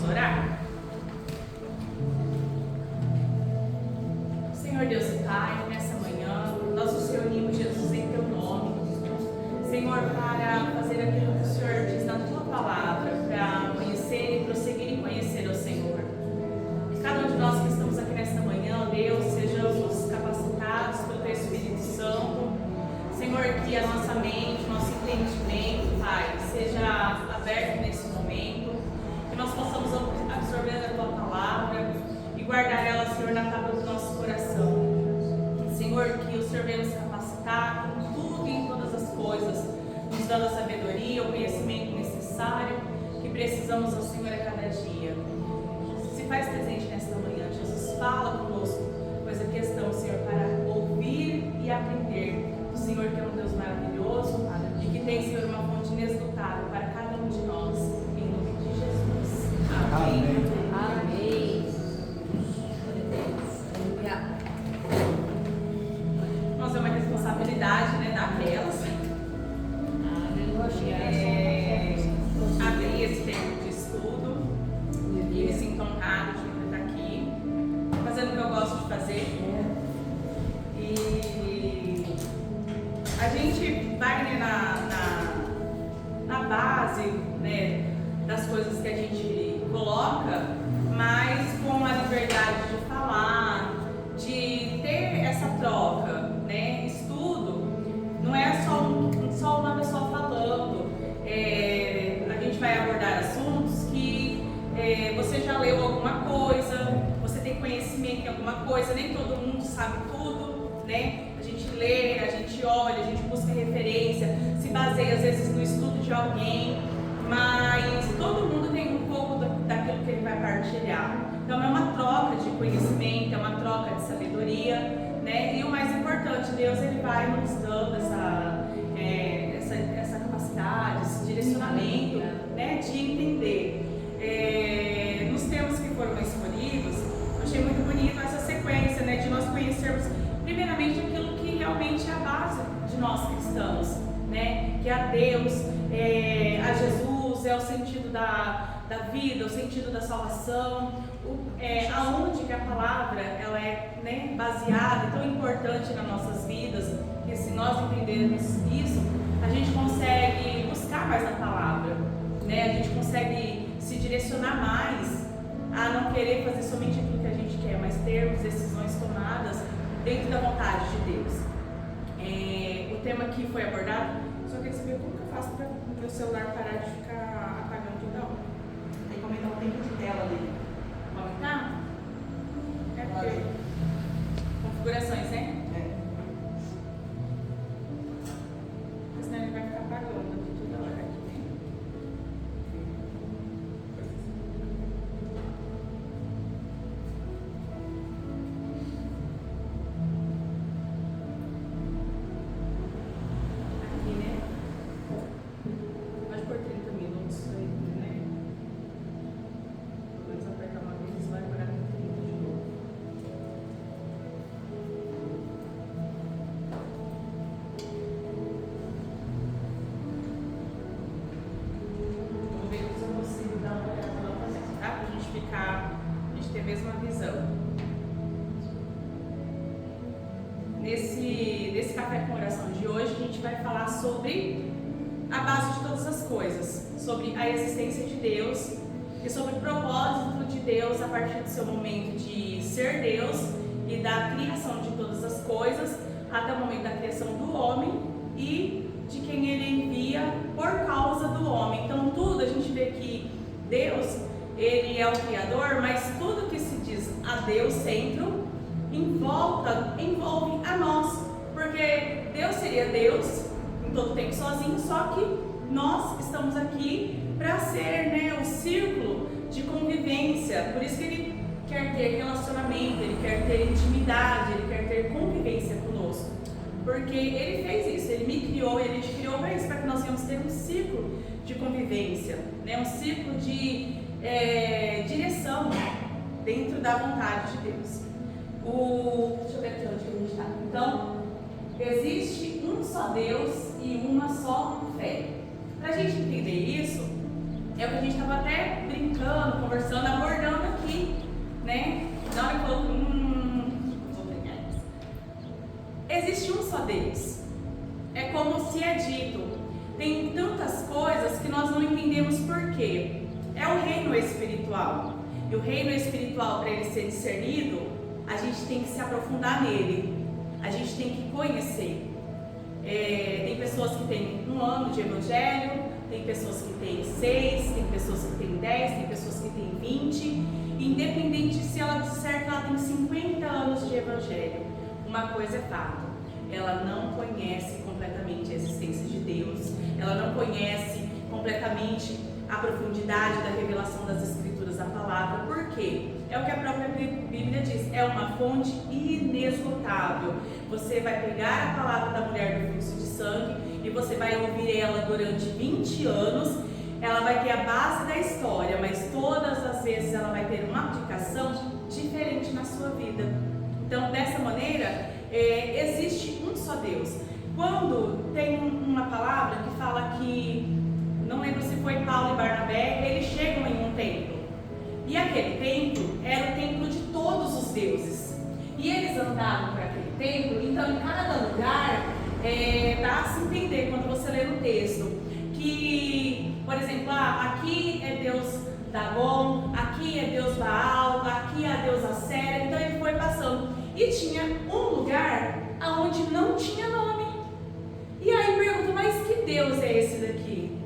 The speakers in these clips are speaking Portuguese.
orar? Senhor Deus e Pai, nessa manhã, nós nos reunimos, Jesus, em Teu nome. Senhor, para fazer aquilo que o Senhor diz na Tua palavra, para conhecer e prosseguir em conhecer o Senhor. Cada um de nós que estamos aqui nesta manhã, Deus, sejamos capacitados pelo Teu Espírito Santo. Senhor, que a nossa mente, nosso entendimento, Pai, seja aberto nesse momento, que nós possamos absorver a Tua palavra e guardar ela, Senhor, na tábua do nosso coração. Senhor, que o Senhor venha nos capacitar com tudo e em todas as coisas, nos dando a sabedoria, o conhecimento necessário que precisamos ao Senhor a cada dia. Se faz presente nesta manhã, Jesus, fala conosco, pois aqui estamos, Senhor, para ouvir e aprender do Senhor, que é um Deus maravilhoso e que tem, Senhor, uma fonte inesgotável para cada um de nós, em nome de Jesus. Amém. Amém. Nossa, é uma responsabilidade, né, daquelas. Abrir esse tempo de estudo e me sinto honrado de estar aqui, fazendo o que eu gosto de fazer. E a gente vai, né, na base, né, das coisas que a gente coloca, mas com a liberdade de falar, de ter essa troca, né? Estudo não é só uma pessoa falando. A gente vai abordar assuntos que você já leu alguma coisa, você tem conhecimento em alguma coisa, nem todo mundo sabe tudo, né? A gente lê, a gente olha, a gente busca referência, se baseia às vezes no estudo de alguém, mas todo mundo tem um pouco daquilo que ele vai partilhar. Então é uma troca de conhecimento, é uma troca de sabedoria, né? E o mais importante, Deus, ele vai nos dando essa capacidade, esse direcionamento, né, de entender. Nos temas que foram escolhidos, eu achei muito bonito essa sequência, né, de nós conhecermos primeiramente aquilo que realmente é a base de nós cristãos, né, que é a Deus, a Jesus, é o sentido da vida, o sentido da salvação, aonde que a palavra ela é, né, baseada e tão importante nas nossas vidas, que se nós entendermos isso, a gente consegue buscar mais na palavra, né? A gente consegue se direcionar mais a não querer fazer somente aquilo que a gente quer, mas termos decisões tomadas dentro da vontade de Deus. O tema que foi abordado, só queria saber como que eu faço para o meu celular parar de ficar apagando toda hora. Tem que aumentar o tempo de tela dele. Aumentar? Porque configurações, né? Senão ele vai ficar apagando aqui toda hora. Aqui, né? Pode por 30 minutos aí, né? Pelo menos apertar uma vez, vai parar no 30 de novo. Vamos ver se eu consigo dar uma olhada novamente, tá? Pra a gente ter a mesma visão. Nesse café com oração de hoje, a gente vai falar sobre a base de todas as coisas, sobre a existência de Deus e sobre o propósito de Deus a partir do seu momento de ser Deus e da criação de todas as coisas até o momento da criação do homem e de quem ele envia por causa do homem. Então tudo a gente vê que Deus, ele é o Criador, mas tudo que se diz a Deus centro envolve a nós, porque Deus seria Deus em todo tempo sozinho, só que nós estamos aqui para ser, né, o círculo de convivência. Por isso que ele quer ter relacionamento, ele quer ter intimidade, ele quer ter convivência conosco, porque ele fez isso, ele me criou, ele te criou para isso, para que nós venhamos ter um ciclo de convivência, né, um ciclo de direção dentro da vontade de Deus. Deixa eu ver aqui onde a gente está. Então, existe um só Deus e uma só fé. Para a gente entender isso, é o que a gente estava até brincando, conversando Porque é o reino espiritual. E o reino espiritual, para ele ser discernido, a gente tem que se aprofundar nele. A gente tem que conhecer. Tem pessoas que têm 1 ano de evangelho, tem pessoas que têm 6, tem pessoas que têm 10, tem pessoas que têm 20. Independente se ela disser que ela tem 50 anos de evangelho, uma coisa é fato: ela não conhece completamente a existência de Deus, ela não conhece completamente a profundidade da revelação das Escrituras, da palavra. Por quê? É o que a própria Bíblia diz, é uma fonte inesgotável. Você vai pegar a palavra da mulher do fluxo de sangue e você vai ouvir ela durante 20 anos, ela vai ter a base da história, mas todas as vezes ela vai ter uma aplicação diferente na sua vida. Então, dessa maneira, existe um só Deus. Quando tem uma palavra que fala que, não lembro se foi Paulo e Barnabé, eles chegam em um templo. E aquele templo era o templo de todos os deuses. E eles andavam para aquele templo, então em cada lugar, dá a se entender quando você lê no texto, que, por exemplo, aqui é Deus Dagon, aqui é Deus Baal, aqui é a deusa Sera. Então ele foi passando. E tinha um lugar onde não tinha nome. E aí pergunto, mas que Deus é esse daqui?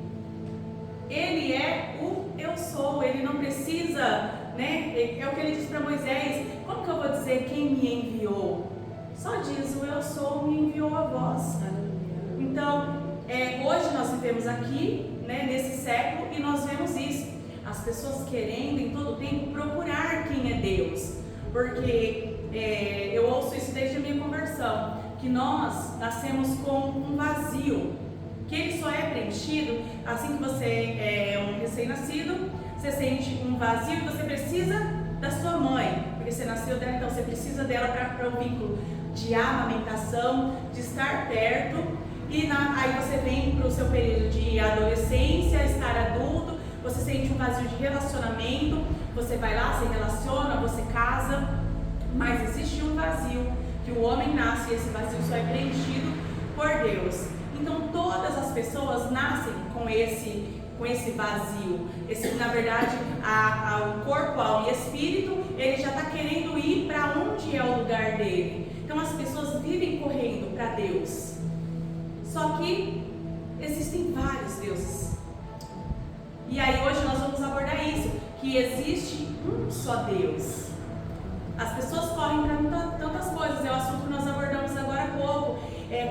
Ele é o eu sou, ele não precisa, né? É o que ele diz para Moisés: como que eu vou dizer quem me enviou? Só diz o eu sou me enviou a vós. Então, hoje nós vivemos aqui, né, nesse século, e nós vemos isso. As pessoas querendo em todo tempo procurar quem é Deus. Porque eu ouço isso desde a minha conversão, que nós nascemos com um vazio, que ele só é preenchido assim que você é um recém-nascido. Você sente um vazio e você precisa da sua mãe, porque você nasceu dela, então você precisa dela para o vínculo de amamentação, de estar perto. E aí você vem para o seu período de adolescência, estar adulto, você sente um vazio de relacionamento, você vai lá, se relaciona, você casa, mas existe um vazio que o homem nasce e esse vazio só é preenchido por Deus. Então todas as pessoas nascem com esse vazio. Na verdade, o corpo, alma e espírito, ele já está querendo ir para onde é o lugar dele. Então as pessoas vivem correndo para Deus. Só que existem vários deuses. E aí hoje nós vamos abordar isso, que existe um só Deus. As pessoas correm para tantas coisas, é o assunto que nós abordamos agora há pouco.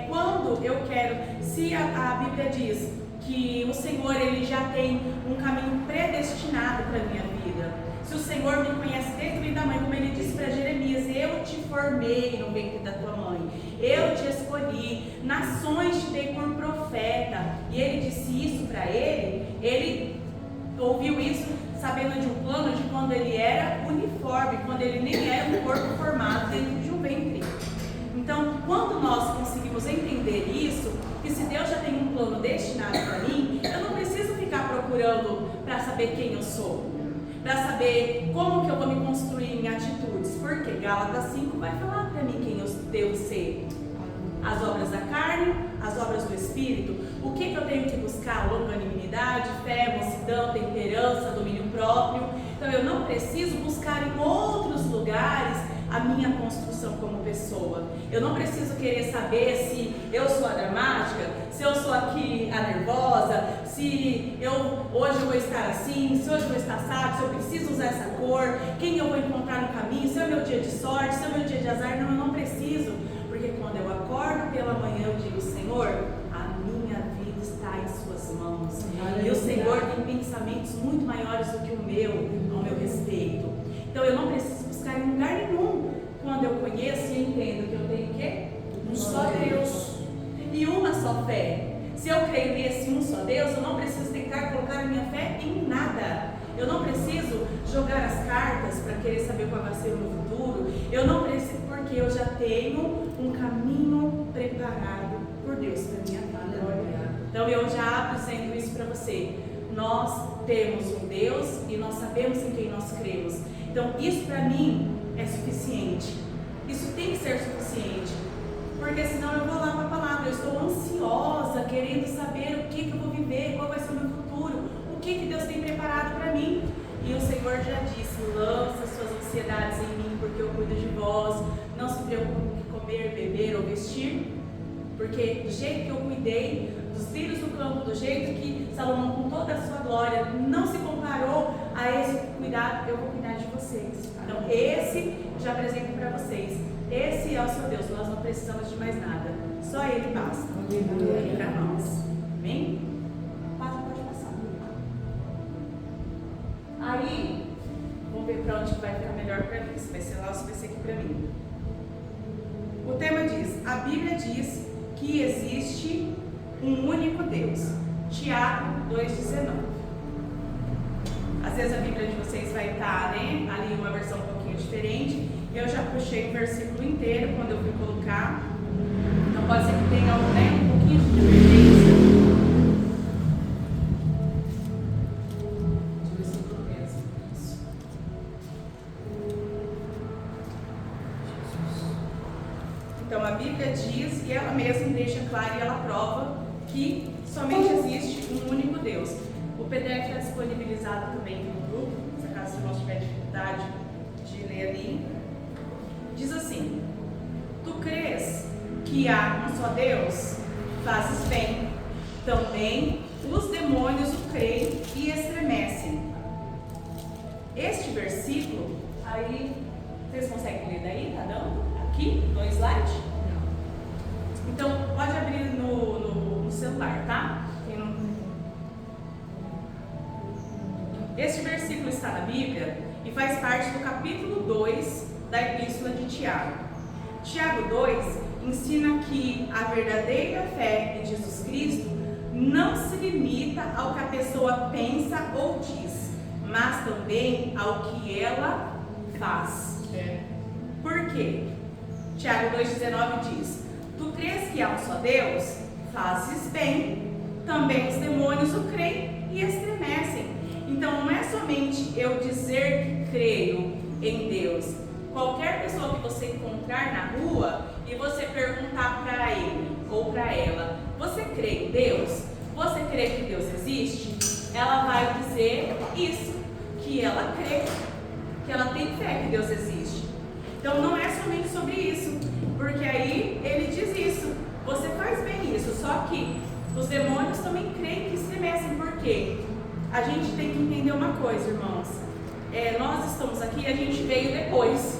Quando eu quero, se a Bíblia diz que o Senhor ele já tem um caminho predestinado para a minha vida, se o Senhor me conhece desde o ventre da mãe, como ele disse para Jeremias: eu te formei no ventre da tua mãe, eu te escolhi, nações te dei por profeta, e ele disse isso para ele ouviu isso sabendo de um plano de quando ele era uniforme, quando ele nem era um corpo formado dentro de um ventre. Então, quando nós conseguimos entender isso, que se Deus já tem um plano destinado para mim, eu não preciso ficar procurando para saber quem eu sou, para saber como que eu vou me construir em atitudes, porque Gálatas 5 vai falar para mim quem eu devo ser. As obras da carne, as obras do Espírito. O que eu tenho que buscar? Longanimidade, fé, mansidão, temperança, domínio próprio. Então eu não preciso buscar em outros lugares a minha construção como pessoa. Eu não preciso querer saber se eu sou a dramática, se eu sou aqui a nervosa, se hoje eu vou estar assim, se hoje eu vou estar assado, se eu preciso usar essa cor, quem eu vou encontrar no caminho, se é o meu dia de sorte, se é o meu dia de azar. Não, eu não preciso. Porque quando eu acordo pela manhã, eu digo: Senhor, a minha vida está em suas mãos. E o Senhor tem pensamentos muito maiores do que o meu, ao meu respeito. Então eu não preciso buscar em lugar nenhum. Quando eu conheço e entendo que eu tenho o quê? Um só Deus e uma só fé. Se eu creio nesse um só Deus, eu não preciso tentar colocar a minha fé em nada. Eu não preciso jogar as cartas para querer saber qual vai ser o meu futuro. Eu não preciso, porque eu já tenho um caminho preparado por Deus para minha vida. Então eu já apresento isso para você. Nós temos um Deus e nós sabemos em quem nós cremos. Então isso para mim é suficiente. Isso tem que ser suficiente. Porque senão eu vou lá para a palavra, eu estou ansiosa, querendo saber o que eu vou viver, qual vai ser o meu futuro. O que Deus tem preparado para mim. E o Senhor já disse: lança suas ansiedades em mim, porque eu cuido de vós. Não se preocupe com o que comer, beber ou vestir, porque do jeito que eu cuidei dos filhos do campo, do jeito que Salomão, com toda a sua glória, não se comparou a esse cuidado, eu vou cuidar de vocês. Então esse já apresento para vocês. Esse é o seu Deus, nós não precisamos de mais nada, só Ele basta para nós. Amém? Pode passar. Aí, vamos ver para onde vai ficar melhor para mim, se vai ser lá ou se vai ser aqui para mim. O tema diz: a Bíblia diz que existe um único Deus. Tiago 2,19. Às vezes a Bíblia de vocês vai estar, né, ali uma versão um pouquinho diferente. Eu já puxei o versículo inteiro quando eu fui colocar. Então pode ser que tenha, né, um pouquinho de divergência. Deixa eu ver se eu estou mesmo. Isso. Então a Bíblia diz, e ela mesma deixa claro e ela prova que somente existe um único Deus. O PDF está disponibilizado também no grupo, se acaso você não tiver dificuldade de ler ali. Diz assim: tu crês que há um só Deus? Fazes bem. Também os demônios o creem e estremecem. Este versículo, aí, vocês conseguem ler daí? Tá dando? Aqui, no slide? Então, pode abrir no celular, tá? Este versículo está na Bíblia e faz parte do capítulo 2 da Epístola de Tiago. Tiago 2 ensina que a verdadeira fé em Jesus Cristo não se limita ao que a pessoa pensa ou diz, mas também ao que ela faz. Por quê? Tiago 2,19 diz: tu crês que há um só Deus? Fazes bem. Também os demônios o creem e estremecem. Então não é somente eu dizer que creio em Deus. Qualquer pessoa que você encontrar na rua e você perguntar para ele ou para ela: você crê em Deus? Você crê que Deus existe? Ela vai dizer isso, que ela crê, que ela tem fé que Deus existe. Então não é somente sobre isso, porque aí ele diz isso: você faz bem isso, só que os demônios também creem que estremecem. Por quê? A gente tem que entender uma coisa, irmãos. Nós estamos aqui, a gente veio depois,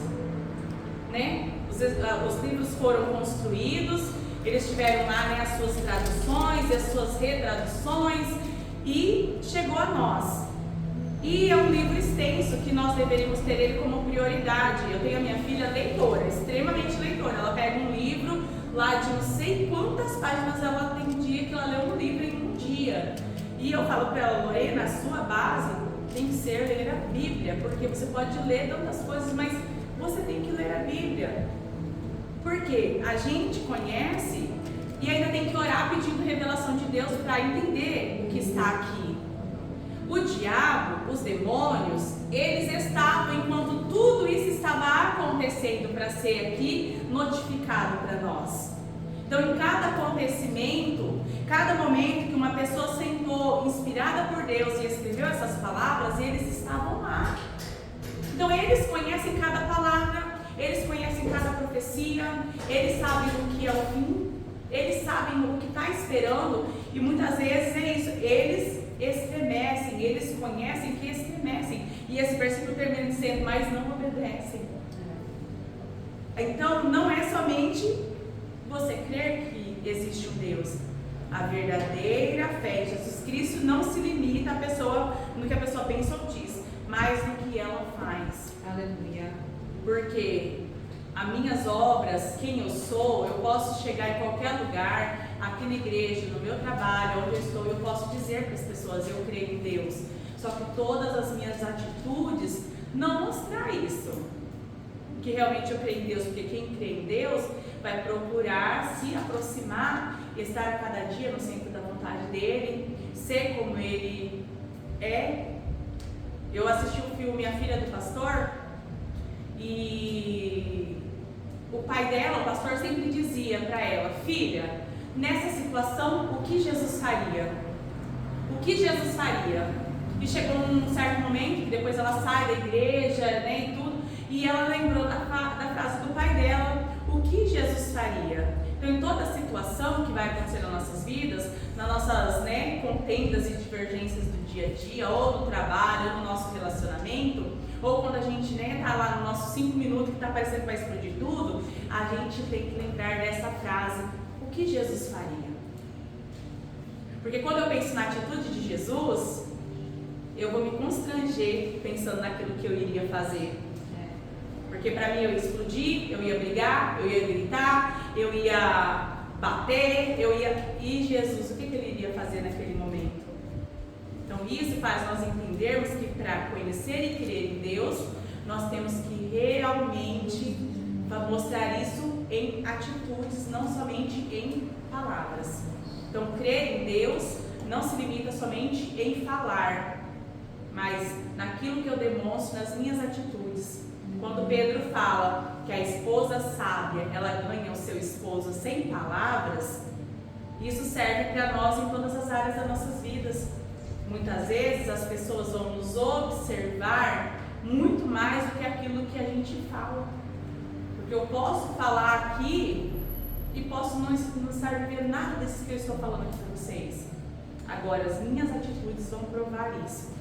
né? Os livros foram construídos, eles tiveram lá, né, as suas traduções e as suas retraduções, e chegou a nós. E é um livro extenso que nós deveríamos ter ele como prioridade. Eu tenho a minha filha leitora, extremamente leitora. Ela pega um livro lá de não sei quantas páginas, ela tem dia que ela lê um livro em um dia. E eu falo para ela: Lorena, a sua base tem que ser ler a Bíblia, porque você pode ler tantas coisas, mas você tem que ler a Bíblia. Porque a gente conhece e ainda tem que orar pedindo revelação de Deus para entender o que está aqui. O diabo, os demônios, eles estavam enquanto tudo isso estava acontecendo para ser aqui notificado para nós. Então, em cada acontecimento, cada momento que uma pessoa sentou inspirada por Deus e escreveu essas palavras, eles estavam lá. Então, eles conhecem cada palavra, eles conhecem cada profecia, eles sabem o que é o fim, eles sabem o que está esperando, e muitas vezes é isso, eles estremecem, eles conhecem que estremecem. E esse versículo termina dizendo: mas não obedecem. Então, não é somente você crer que existe um Deus. A verdadeira fé em Jesus Cristo não se limita à pessoa, no que a pessoa pensa ou diz, mas no que ela faz. Aleluia. Porque as minhas obras, quem eu sou, eu posso chegar em qualquer lugar, aqui na igreja, no meu trabalho, onde eu estou, eu posso dizer para as pessoas: eu creio em Deus. Só que todas as minhas atitudes não mostram isso, que realmente eu creio em Deus, porque quem crê em Deus vai procurar se aproximar, estar a cada dia no centro da vontade dele, ser como ele é. Eu assisti o filme A Filha do Pastor, e o pai dela, o pastor, sempre dizia para ela: filha, nessa situação, o que Jesus faria? O que Jesus faria? E chegou um certo momento que depois ela sai da igreja, né, e tudo, e ela lembrou da frase do pai dela, o que Jesus faria? Então, em toda situação que vai acontecer nas nossas vidas, nas nossas, né, contendas e divergências do dia a dia, ou no trabalho, ou no nosso relacionamento, ou quando a gente, né, tá lá no nosso 5 minutos que tá parecendo que vai explodir tudo, a gente tem que lembrar dessa frase, o que Jesus faria? Porque quando eu penso na atitude de Jesus, eu vou me constranger pensando naquilo que eu iria fazer. Porque para mim eu ia explodir, eu ia brigar, eu ia gritar, eu ia bater, E Jesus, o que ele iria fazer naquele momento? Então isso faz nós entendermos que para conhecer e crer em Deus, nós temos que realmente mostrar isso em atitudes, não somente em palavras. Então crer em Deus não se limita somente em falar, mas naquilo que eu demonstro nas minhas atitudes. Quando Pedro fala que a esposa sábia, ela ganha o seu esposo sem palavras, isso serve para nós em todas as áreas das nossas vidas. Muitas vezes as pessoas vão nos observar muito mais do que aquilo que a gente fala. Porque eu posso falar aqui e posso não estar vivendo nada desses que eu estou falando aqui para vocês. Agora, as minhas atitudes vão provar isso.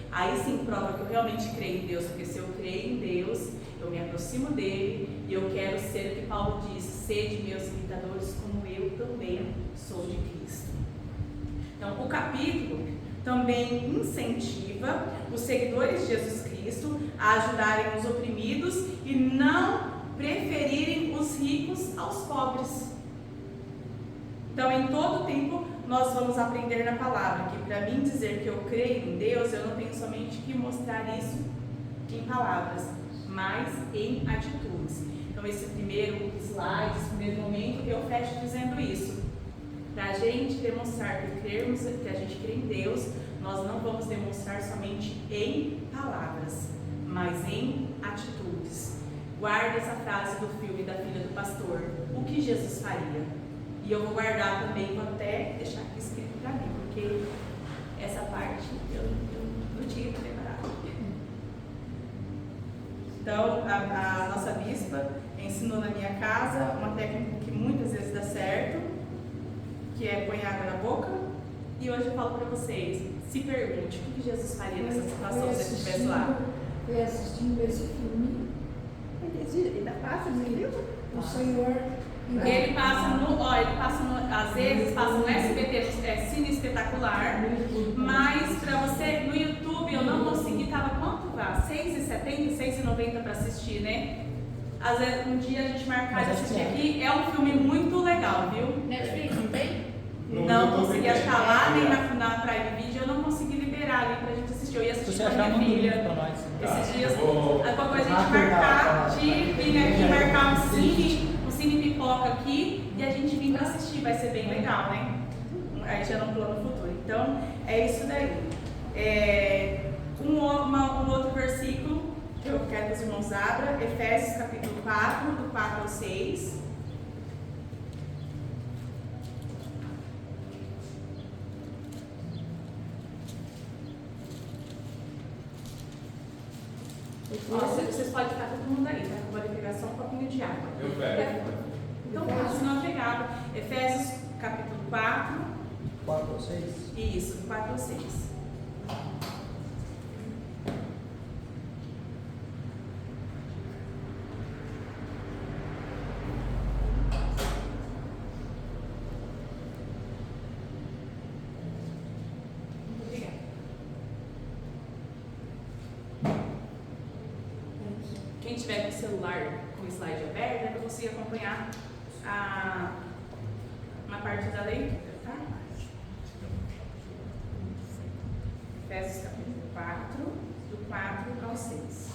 Aí sim prova que eu realmente creio em Deus, porque se eu creio em Deus, eu me aproximo dele e eu quero ser o que Paulo diz, sede meus imitadores como eu também sou de Cristo. Então o capítulo também incentiva os seguidores de Jesus Cristo a ajudarem os oprimidos e não preferirem os ricos aos pobres. Então em todo tempo nós vamos aprender na palavra que para mim dizer que eu creio em Deus, eu não tenho somente que mostrar isso em palavras, mas em atitudes. Então esse primeiro slide, esse primeiro momento, eu fecho dizendo isso. Para a gente demonstrar que a gente crê em Deus, nós não vamos demonstrar somente em palavras, mas em atitudes. Guarde essa frase do filme da filha do pastor, o que Jesus faria? E eu vou guardar também, vou até deixar aqui escrito para mim, porque essa parte eu não tinha preparado. Então, a nossa bispa ensinou na minha casa uma técnica que muitas vezes dá certo, que é põe água na boca. E hoje eu falo para vocês, se pergunte, o que Jesus faria nessa situação se você estivesse lá? Foi assistindo esse filme. Ele ainda passa no livro? O Senhor... Ele passa às vezes passa no SBT, Cine Espetacular, mas para você, no YouTube eu não consegui, estava quanto lá? R$6,70, R$6,90 para assistir, né? Às vezes um dia a gente marcar de assistir aqui, é um filme muito legal, viu? Netflix, não tem? Não consegui achar lá, nem na Prime Video, eu não consegui liberar ali pra gente assistir. Eu ia assistir com a minha filha esses dias. Qualquer coisa a gente marcar de vir aqui marcar um cine pipoca aqui e a gente vir pra assistir, vai ser bem legal, né? Aí já não plano futuro. Então, é isso daí. Um outro versículo que eu quero que os irmãos abram, Efésios capítulo 4, do 4 ao 6. Vocês podem ficar todo mundo aí, tá? Eu vou pegar só um copinho de água. Eu pego. Então, continua pegado. Efésios capítulo 4. 4 ou 6? Isso, 4 ou 6. Quem tiver com o celular com o slide aberto, eu consigo acompanhar uma parte da leitura, tá? Efésios capítulo 4, do 4 ao 6.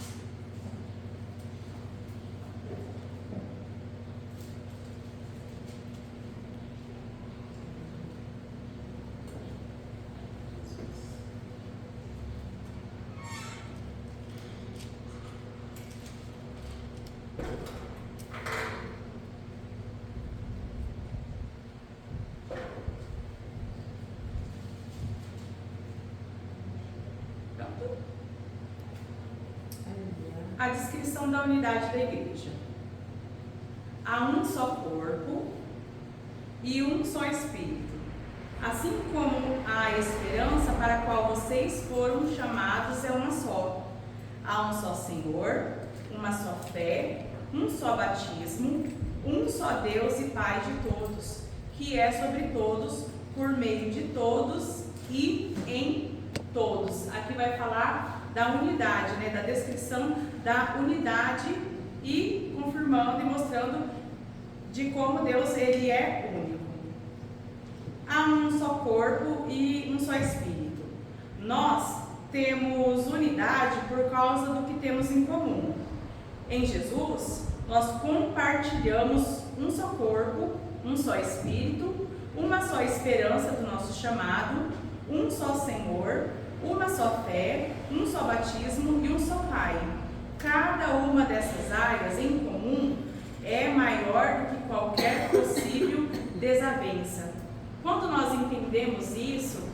a descrição da unidade da igreja. Há um só corpo e um só Espírito, assim como a esperança para a qual vocês foram chamados é uma só. Há um só Senhor, uma só fé, um só batismo, um só Deus e Pai de todos, que é sobre todos, por meio de todos e em todos. Aqui vai falar da unidade, né? Da descrição da unidade e confirmando e mostrando de como Deus ele é único. Há um só corpo e um só Espírito. Nós temos unidade por causa do que temos em comum. Em Jesus, nós compartilhamos um só corpo, um só Espírito, uma só esperança do nosso chamado, um só Senhor, uma só fé, um só batismo e um só Pai. Cada uma dessas áreas em comum é maior do que qualquer possível desavença. Quando nós entendemos isso,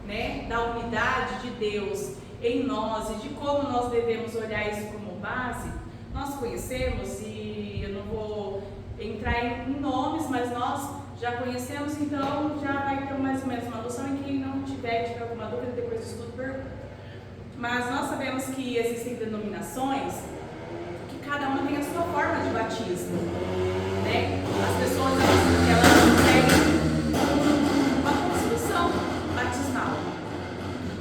né, da unidade de Deus em nós e de como nós devemos olhar isso como base, nós conhecemos, e eu não vou entrar em nomes, mas nós já conhecemos, então já vai ter mais ou menos uma noção, e quem não tiver alguma dúvida, depois do estudo pergunta. Mas nós sabemos que existem denominações que cada uma tem a sua forma de batismo, né? As pessoas elas seguem uma construção batismal.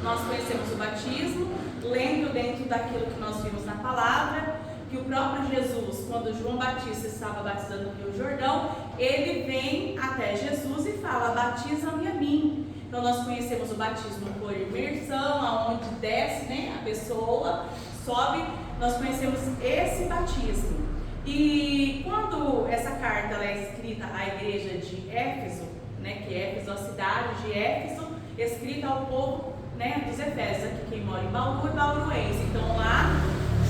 Nós conhecemos o batismo, lendo dentro daquilo que nós vimos na palavra, que o próprio Jesus, quando João Batista estava batizando no Rio Jordão, ele vem até Jesus e fala: batiza-me a mim. Então nós conhecemos o batismo por imersão, aonde desce, né, a pessoa, sobe. Nós conhecemos esse batismo. E quando essa carta ela é escrita à igreja de Éfeso, né, que é Éfeso, a cidade de Éfeso, escrita ao povo, né, dos Efésios, aqui quem mora em Bauru e bauruense. Então lá,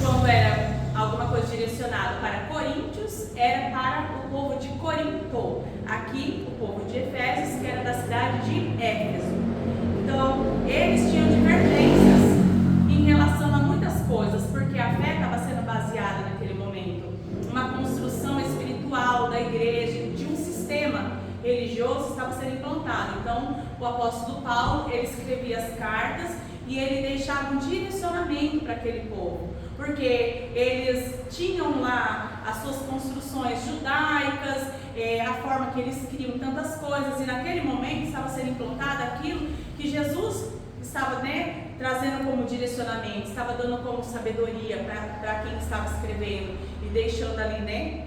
quando era alguma coisa direcionada para Coríntios, era para o povo de Corinto. Aqui, o povo de Efésios, que era da cidade de Éfeso. Então, eles tinham divergências em relação a muitas coisas, porque a fé estava sendo baseada naquele momento. Uma construção espiritual da igreja, de um sistema religioso estava sendo implantado. Então, o apóstolo Paulo, ele escrevia as cartas e ele deixava um direcionamento para aquele povo, porque eles tinham lá as suas construções judaicas, a forma que eles criam tantas coisas, e naquele momento estava sendo implantado aquilo que Jesus estava, né, trazendo como direcionamento, estava dando como sabedoria para quem estava escrevendo e deixando ali, né,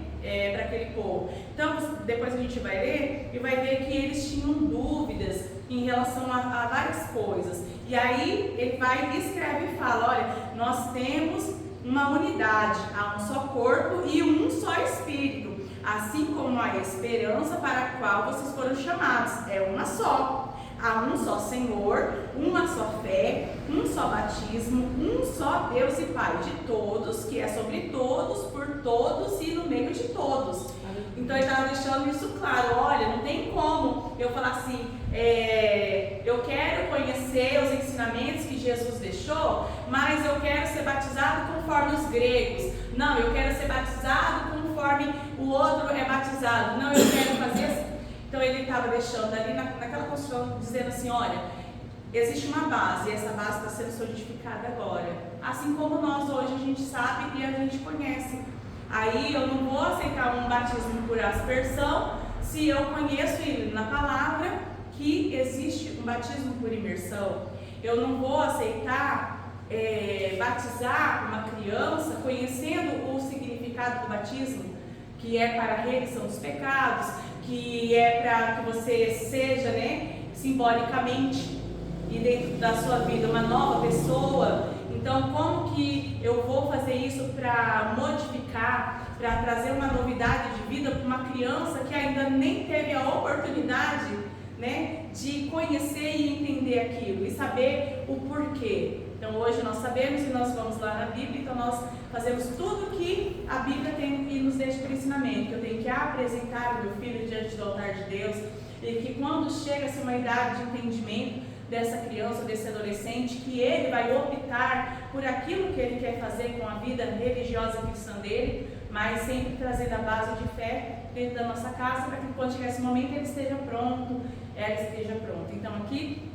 para aquele povo. Então, depois a gente vai ler e vai ver que eles tinham dúvidas em relação a várias coisas. E aí ele vai e escreve e fala: olha, nós temos uma unidade, há um só corpo e um só Espírito, assim como a esperança para a qual vocês foram chamados é uma só. Há um só Senhor, uma só fé, um só batismo, um só Deus e Pai de todos, que é sobre todos, por todos e no meio de todos. Então ele estava deixando isso claro. Olha, não tem como eu falar assim, eu quero conhecer os ensinamentos que Jesus deixou, mas eu quero ser batizado conforme os gregos. Não, eu quero ser batizado conforme o outro é batizado. Não, eu quero fazer assim. Então ele estava deixando ali naquela construção, dizendo assim: olha, existe uma base, e essa base está sendo solidificada agora. Assim como nós hoje a gente sabe e a gente conhece. Aí eu não vou aceitar um batismo por aspersão se eu conheço ele na palavra que existe um batismo por imersão. Eu não vou aceitar batizar uma criança conhecendo o significado do batismo, que é para a remissão dos pecados, que é para que você seja, né, simbolicamente e dentro da sua vida uma nova pessoa. Então, como que eu vou fazer isso para modificar, para trazer uma novidade de vida para uma criança que ainda nem teve a oportunidade, né, de conhecer e entender aquilo e saber o porquê? Então, hoje nós sabemos e nós vamos lá na Bíblia, então nós fazemos tudo que a Bíblia tem e nos deixa por ensinamento, que eu tenho que apresentar o meu filho diante do altar de Deus, e que quando chega-se uma idade de entendimento, dessa criança, desse adolescente, que ele vai optar por aquilo que ele quer fazer com a vida religiosa cristã dele, mas sempre trazendo a base de fé dentro da nossa casa, para que quando chegar esse momento ele esteja pronto, ela esteja pronta. Então aqui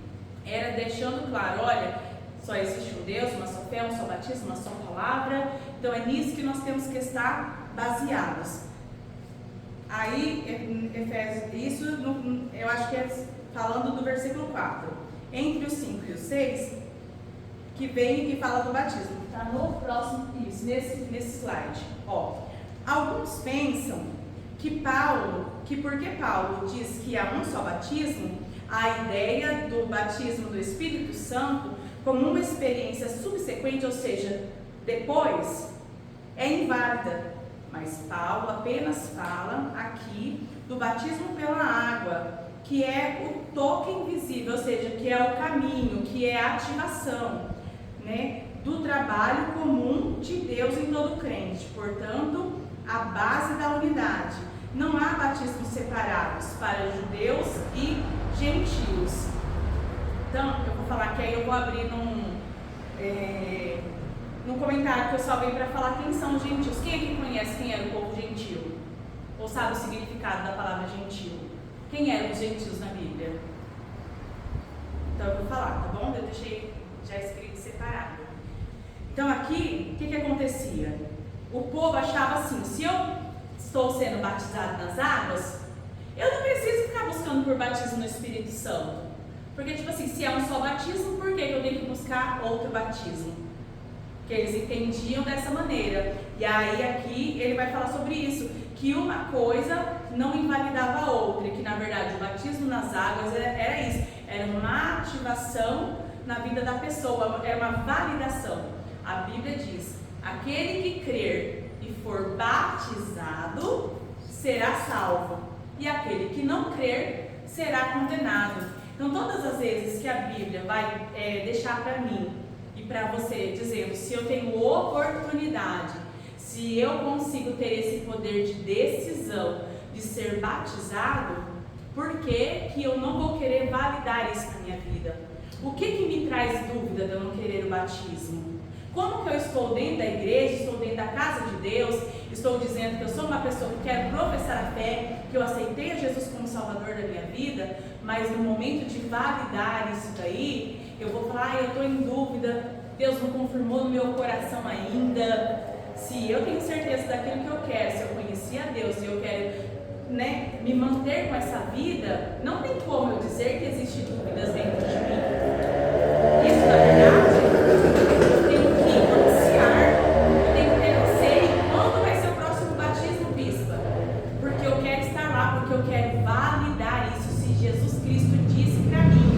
era deixando claro, olha, só existe um Deus, uma só fé, um só batismo, uma só palavra. Então é nisso que nós temos que estar baseados. Aí, Efésios, isso eu acho que é falando do versículo 4. Entre os 5 e os 6, que vem e que fala do batismo. Está no próximo, isso, nesse slide. Ó, alguns pensam que porque Paulo diz que há um só batismo, a ideia do batismo do Espírito Santo como uma experiência subsequente, ou seja, depois, é inválida. Mas Paulo apenas fala aqui do batismo pela água, que é o toque invisível, ou seja, que é o caminho, que é a ativação, né, do trabalho comum de Deus em todo crente. Portanto, a base da unidade. Não há batismos separados para judeus e gentios. Então, eu vou falar que aí eu vou abrir num comentário que eu salvei para falar quem são os gentios. Quem aqui conhece quem era o povo gentil? Ou sabe o significado da palavra gentil? Quem eram os gentios na Bíblia? Então eu vou falar, tá bom? Eu deixei já escrito separado. Então aqui, o que acontecia? O povo achava assim, se eu estou sendo batizado nas águas, eu não preciso ficar buscando por batismo no Espírito Santo. Porque tipo assim, se é um só batismo, por que eu tenho que buscar outro batismo? Que eles entendiam dessa maneira. E aí aqui ele vai falar sobre isso, que uma coisa não invalidava a outra, que na verdade o batismo nas águas era isso, era uma ativação na vida da pessoa, era uma validação. A Bíblia diz, aquele que crer e for batizado será salvo, e aquele que não crer será condenado. Então todas as vezes que a Bíblia vai deixar para mim e para você, dizendo se eu tenho oportunidade, se eu consigo ter esse poder de decisão de ser batizado, por que eu não vou querer validar isso na minha vida? O que me traz dúvida de eu não querer o batismo? Como que eu estou dentro da igreja, estou dentro da casa de Deus, estou dizendo que eu sou uma pessoa que quero professar a fé, que eu aceitei a Jesus como Salvador da minha vida, mas no momento de validar isso daí, eu vou falar, eu estou em dúvida, Deus não confirmou no meu coração ainda. Se eu tenho certeza daquilo que eu quero, se eu conheci a Deus, se eu quero me manter com essa vida, não tem como eu dizer que existem dúvidas dentro de mim. Isso, na verdade, eu tenho que iniciar, eu tenho que ter anseio quando vai ser o próximo batismo, bispa. Porque eu quero estar lá, porque eu quero validar isso. Se Jesus Cristo disse para mim,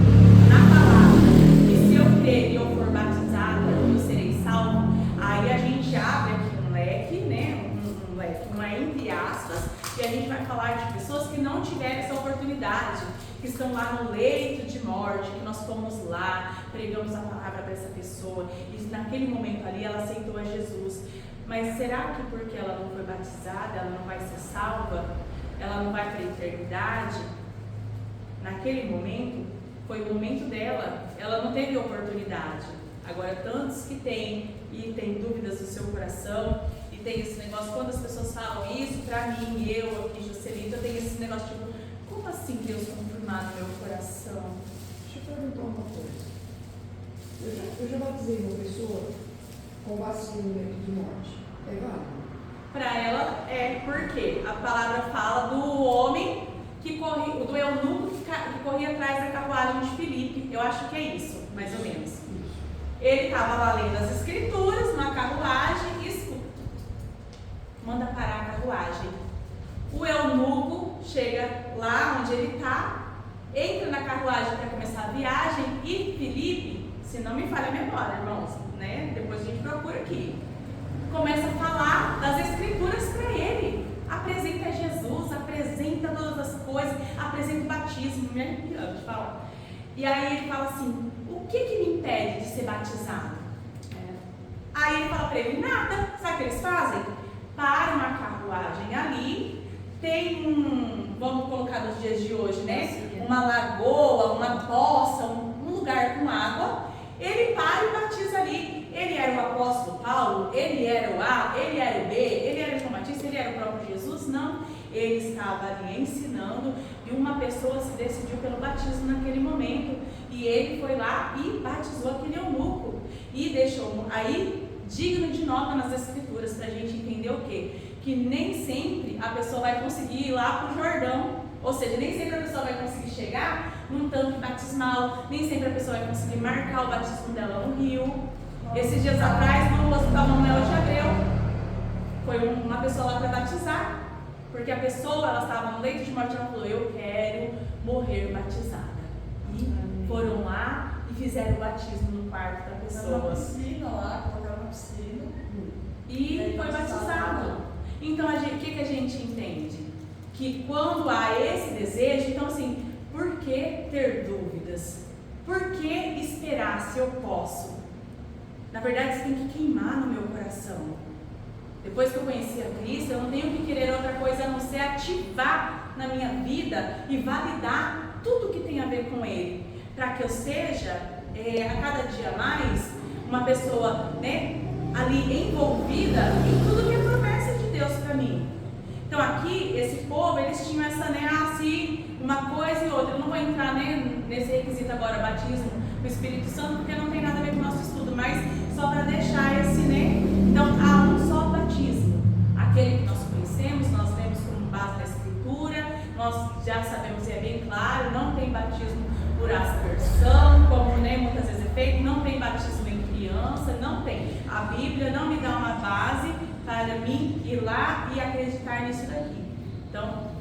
na palavra, que se eu crer e eu for batizado, eu serei salvo, aí a gente abre aqui um leque, um leque, não é entre aspas, e a gente vai falar de pessoas que não tiveram essa oportunidade, que estão lá no leito de morte, que nós fomos lá, pregamos a palavra para essa pessoa, e naquele momento ali ela aceitou a Jesus. Mas será que porque ela não foi batizada, ela não vai ser salva? Ela não vai para a eternidade? Naquele momento, foi o momento dela, ela não teve oportunidade. Agora, tantos que têm, e tem dúvidas no seu coração, e tem esse negócio, quando as pessoas falam isso pra mim, eu aqui, Jocelita, eu tenho esse negócio tipo, como assim Deus confirmar no meu coração? Deixa eu perguntar uma coisa. Eu já batizei uma pessoa com vacina no leito de morte. É válido? Para ela é porque a palavra fala do homem que corria, do eunuco que corria atrás da carruagem de Filipe. Eu acho que é isso, mais ou menos. Ele estava lá lendo as escrituras na carruagem e escuta. Manda parar a carruagem. O eunuco chega lá onde ele está, entra na carruagem para começar a viagem e Filipe, se não me falha a memória, irmãos, depois a gente procura aqui, começa a falar das escrituras para ele, apresenta Jesus, apresenta todas as coisas, apresenta o batismo, me arrepiando de falar. E aí ele fala assim, o que me impede de ser batizado? Aí ele fala para ele, nada. Sabe o que eles fazem? Param a carruagem ali, tem vamos colocar nos dias de hoje, uma lagoa, uma poça, um lugar com água, ele para e batiza ali. Ele era o apóstolo Paulo? Ele era o A? Ele era o B? Ele era o João Batista? Ele era o próprio Jesus? Não. Ele estava ali ensinando e uma pessoa se decidiu pelo batismo naquele momento. E ele foi lá e batizou aquele eunuco. E deixou aí digno de nota nas Escrituras para a gente entender o quê? Que nem sempre a pessoa vai conseguir ir lá para o Jordão. Ou seja, nem sempre a pessoa vai conseguir chegar num tanque batismal. Nem sempre a pessoa vai conseguir marcar o batismo dela no rio. Esses dias atrás, no Hospital Manuel de Abreu, foi uma pessoa lá para batizar. Porque a pessoa, ela estava no leito de morte e ela falou, eu quero morrer batizada. E foram lá e fizeram o batismo no quarto da pessoa. Na piscina lá, colocaram na piscina. E foi batizado. Então, o que a gente entende? Que quando há esse desejo, então assim, por que ter dúvidas? Por que esperar se eu posso? Na verdade, isso tem que queimar no meu coração. Depois que eu conheci a Cristo, eu não tenho que querer outra coisa a não ser ativar na minha vida e validar tudo que tem a ver com Ele, para que eu seja, a cada dia mais, uma pessoa, né, ali envolvida em tudo que é promessa de Deus para mim. Então aqui, esse povo, eles tinham essa, né, assim, uma coisa e outra. Eu não vou entrar, né, nesse requisito agora, batismo com o Espírito Santo, porque não tem nada a ver com o nosso estudo, mas só para deixar esse, né, então há um só batismo, aquele que nós conhecemos, nós vemos como base da Escritura, nós já sabemos e é bem claro, não tem batismo por aspersão, como, né, muitas vezes é feito, não tem batismo em criança, não tem. A Bíblia não me dá uma base para mim ir lá e acreditar nisso daqui. Então,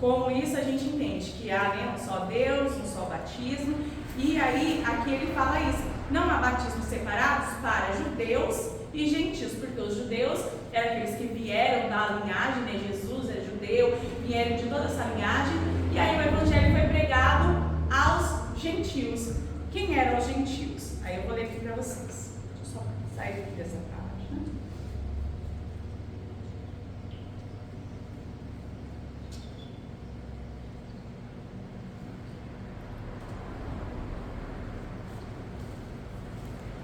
com isso a gente entende que há, né, um só Deus, um só batismo, e aí aqui ele fala isso, não há batismos separados para judeus e gentios, porque os judeus eram aqueles que vieram da linhagem, né, Jesus é judeu, vieram de toda essa linhagem, e aí o evangelho foi pregado aos gentios. Quem eram os gentios? Aí eu vou ler aqui para vocês. Deixa eu só sair aqui dessa página.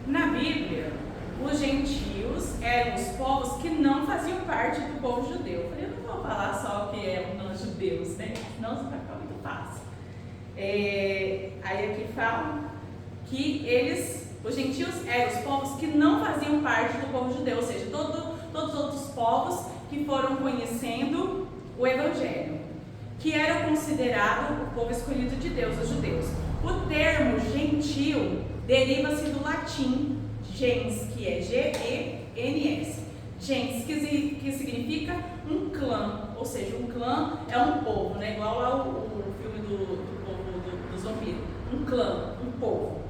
Na Bíblia, os gentios eram os povos que não faziam parte do povo judeu. Eu falei, eu não vou falar só que eram os judeus, né? Senão isso vai ficar muito fácil. Aí aqui fala que os gentios eram os povos que não faziam parte do povo judeu, ou seja, todos os outros povos que foram conhecendo o Evangelho, que eram considerados o povo escolhido de Deus, os judeus. O termo gentio deriva-se do latim gens, que é G-E-N-S. Gens, que significa um clã, ou seja, um clã é um povo, né? Igual ao filme do povo dos vampiros. Um clã, um povo,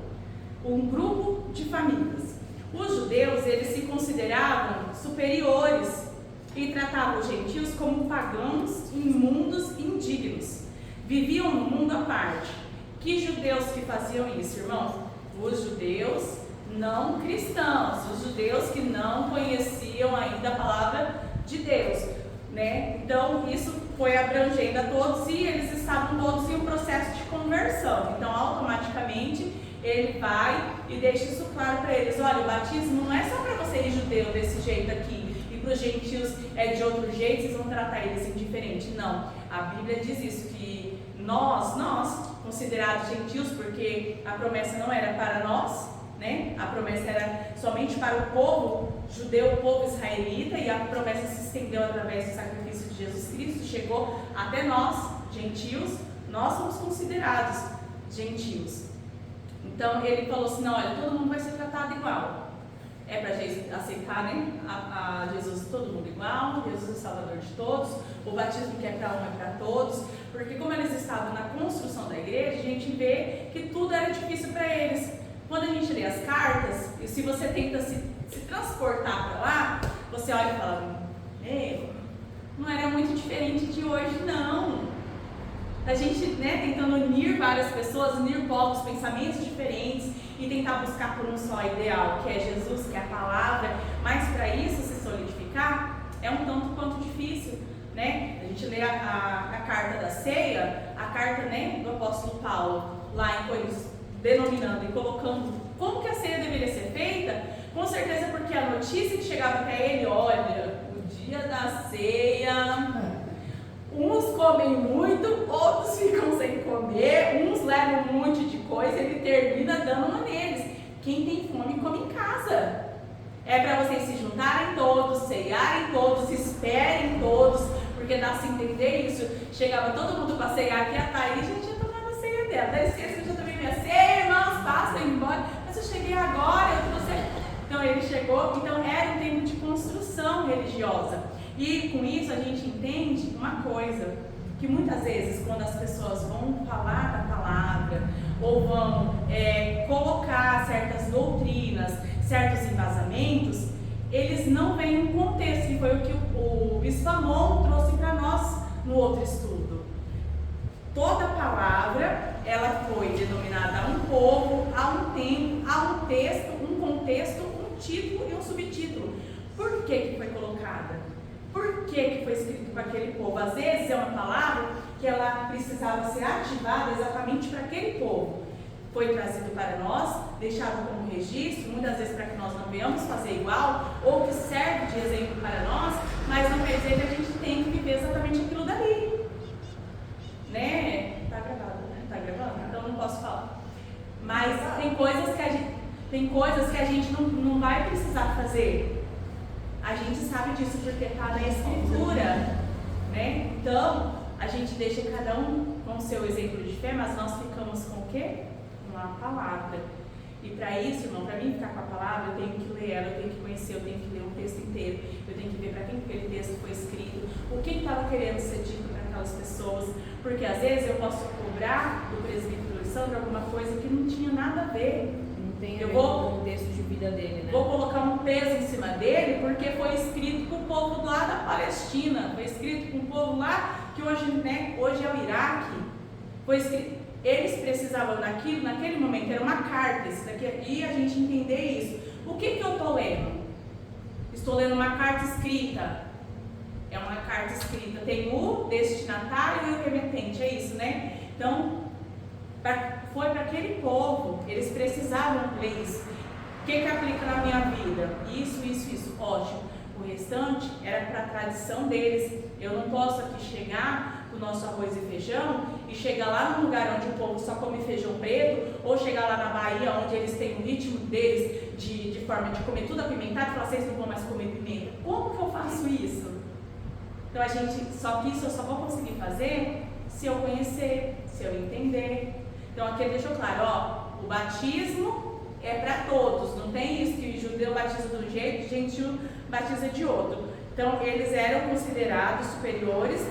um grupo de famílias. Os judeus, eles se consideravam superiores e tratavam os gentios como pagãos, imundos e indignos. Viviam num mundo à parte. Que judeus que faziam isso, irmãos? Os judeus não cristãos, os judeus que não conheciam ainda a palavra de Deus, né? Então isso foi abrangendo a todos e eles estavam todos em um processo de conversão. Então automaticamente ele vai e deixa isso claro para eles: olha, o batismo não é só para vocês judeus desse jeito aqui e para os gentios é de outro jeito, vocês vão tratar eles indiferente. Não, a Bíblia diz isso, que nós considerados gentios, porque a promessa não era para nós, né? A promessa era somente para o povo judeu, o povo israelita, e a promessa se estendeu através do sacrifício de Jesus Cristo, chegou até nós, gentios, nós somos considerados gentios. Então ele falou assim: não, olha, todo mundo vai ser tratado igual. É para aceitar, né, a Jesus, todo mundo igual, Jesus é o Salvador de todos, o batismo que é para um é para todos, porque como eles estavam na construção da igreja, a gente vê que tudo era difícil para eles. Quando a gente lê as cartas, e se você tenta se transportar para lá, você olha e fala: não era muito diferente de hoje, não. A gente, né, tentando unir várias pessoas, unir povos, pensamentos diferentes e tentar buscar por um só ideal, que é Jesus, que é a palavra, mas para isso se solidificar é um tanto quanto difícil, né? A gente lê a carta da ceia, a carta, né, do apóstolo Paulo, lá em denominando e colocando como que a ceia deveria ser feita, com certeza porque a notícia que chegava até ele, olha, o dia da ceia, uns comem muito, outros ficam sem comer, uns levam um monte de coisa, ele termina dando uma neles. Quem tem fome, come em casa. É para vocês se juntarem todos, ceiarem todos, esperem todos, porque dá se entender isso. Chegava todo mundo para ceiar aqui, a Thaís já tinha tomado a ceia dela. Dá licença, eu já tomei minha ceia, irmãos, passem embora. Mas eu cheguei agora, eu trouxe. Então ele chegou, então era um tempo de construção religiosa. E com isso a gente entende uma coisa, que muitas vezes quando as pessoas vão falar da palavra, ou vão colocar certas doutrinas, certos embasamentos, eles não veem um contexto, que foi o que o Bispo Amon trouxe para nós no outro estudo. Toda palavra, ela foi denominada a um povo, a um tempo, a um texto, um contexto, um título e um subtítulo. Por que foi colocada? Por que foi escrito para aquele povo? Às vezes é uma palavra que ela precisava ser ativada exatamente para aquele povo. Foi trazido para nós, deixado como registro, muitas vezes para que nós não venhamos fazer igual, ou que serve de exemplo para nós, mas não quer dizer que a gente tem que viver exatamente aquilo dali. Né? Tá gravado, né? Tá gravando? Então não posso falar. Mas tem coisas que a gente não vai precisar fazer. A gente sabe disso porque está na Escritura, né? Então, a gente deixa cada um com o seu exemplo de fé, mas nós ficamos com o quê? Com a palavra. E para isso, irmão, para mim ficar com a palavra, eu tenho que ler ela, eu tenho que conhecer, eu tenho que ler um texto inteiro, eu tenho que ver para quem aquele texto foi escrito, o que estava querendo ser dito para aquelas pessoas, porque às vezes eu posso cobrar do presbítero Alessandro alguma coisa que não tinha nada a ver. Eu vou o contexto de vida dele, né? Vou colocar um peso em cima dele porque foi escrito para o povo lá da Palestina, foi escrito para um povo lá que hoje, né, hoje é o Iraque. Foi escrito, eles precisavam daquilo, naquele momento era uma carta, isso daqui, e a gente entender isso. O que eu estou lendo? Estou lendo uma carta escrita. É uma carta escrita, tem o destinatário e o remetente, é isso, né? Então, foi para aquele povo, eles precisavam ler isso. O que aplica na minha vida? Isso, ótimo. O restante era para a tradição deles. Eu não posso aqui chegar com o nosso arroz e feijão e chegar lá no lugar onde o povo só come feijão preto, ou chegar lá na Bahia onde eles têm o ritmo deles de forma de comer tudo apimentado e falar, vocês não vão mais comer pimenta. Como que eu faço isso? Então só que isso eu só vou conseguir fazer se eu conhecer, se eu entender. Então aqui ele deixou claro, ó, o batismo é para todos, não tem isso que o judeu batiza de um jeito, o gentil batiza de outro. Então eles eram considerados superiores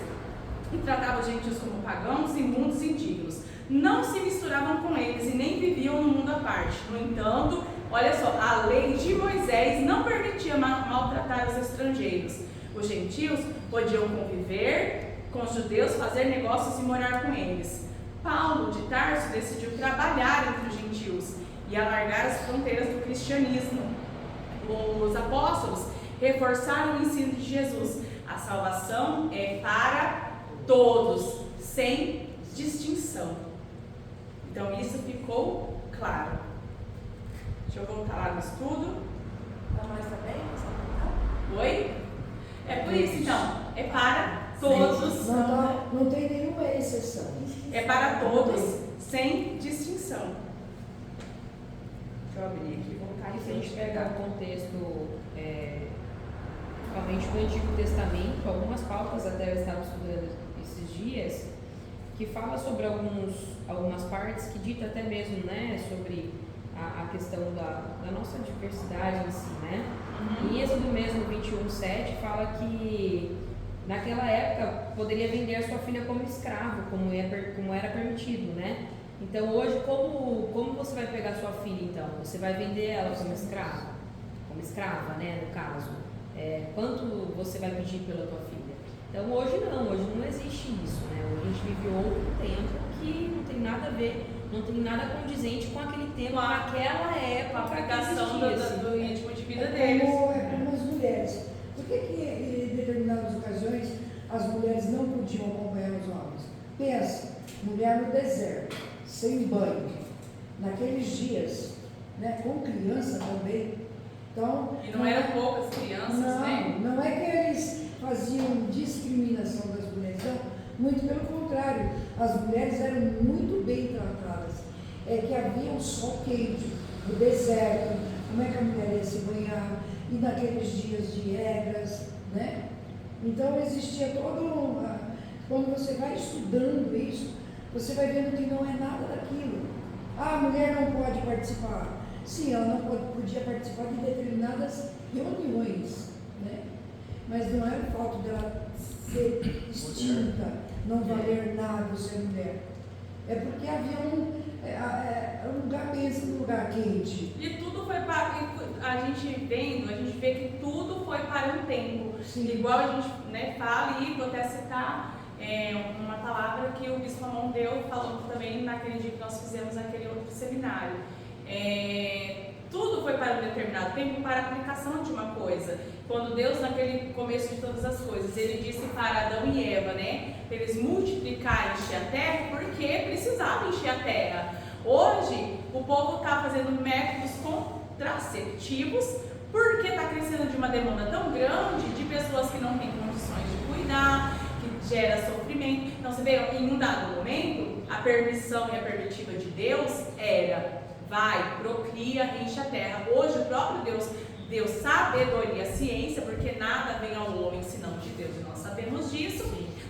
e tratavam os gentios como pagãos, imundos e indignos. Não se misturavam com eles e nem viviam no mundo à parte. No entanto, olha só, a lei de Moisés não permitia maltratar os estrangeiros. Os gentios podiam conviver com os judeus, fazer negócios e morar com eles. Paulo de Tarso decidiu trabalhar entre os gentios e alargar as fronteiras do cristianismo. Os apóstolos reforçaram o ensino de Jesus. A salvação é para todos, sem distinção. Então isso ficou claro. Deixa eu voltar lá no estudo. Para nós também? Oi? É por isso, então, é para todos. Não tem nenhuma exceção. É para todos, sem distinção. Deixa eu abrir aqui e voltar. E se a gente pegar o contexto, principalmente do Antigo Testamento, algumas pautas até eu estava estudando esses dias, que fala sobre algumas partes que dita até mesmo, né, sobre a questão da nossa diversidade em si, né? Em Êxodo mesmo 21:7 fala que naquela época poderia vender a sua filha como escravo, como era permitido, né? Então hoje como você vai pegar sua filha então? Você vai vender ela como escrava, né, no caso. Quanto você vai pedir pela tua filha? Então hoje não existe isso, né? Hoje a gente vive outro tempo que não tem nada a ver, não tem nada condizente com aquele tempo, naquela época, a aplicação do ritmo de vida deles. É como as mulheres. Por que em determinadas ocasiões as mulheres não podiam acompanhar os homens? Pensa, mulher no deserto, sem banho, naqueles dias, né, com criança também. Então, E não eram poucas crianças, né? Não é que eles faziam discriminação das mulheres, não, muito pelo contrário, as mulheres eram muito bem tratadas. É que havia um sol quente, no deserto, como é que a mulher ia se banhar, e naqueles dias de regras, né? Então existia todo quando você vai estudando isso, você vai vendo que não é nada daquilo. Ah, a mulher não pode participar. Sim, ela não podia participar de determinadas reuniões, né? Mas não era o fato dela ser extinta, não valer nada ser mulher. É porque havia um lugar, pensa no lugar quente. E tudo foi para. A gente vê que tudo foi para um tempo. Sim. Igual a gente, né, fala, e vou até citar uma palavra que o Bispo Amon deu, falando também naquele dia que nós fizemos aquele outro seminário. Tudo foi para um determinado tempo, para a aplicação de uma coisa. Quando Deus, naquele começo de todas as coisas, Ele disse para Adão e Eva, né, para eles multiplicarem e encher a terra, porque precisavam encher a terra. Hoje, o povo está fazendo métodos contraceptivos, porque está crescendo de uma demanda tão grande de pessoas que não têm condições de cuidar, que gera sofrimento. Então, você vê, em um dado momento, a permissão e a permitiva de Deus era: vai, procria, enche a terra. Hoje o próprio Deus deu sabedoria, ciência, porque nada vem ao homem senão de Deus, e nós sabemos disso,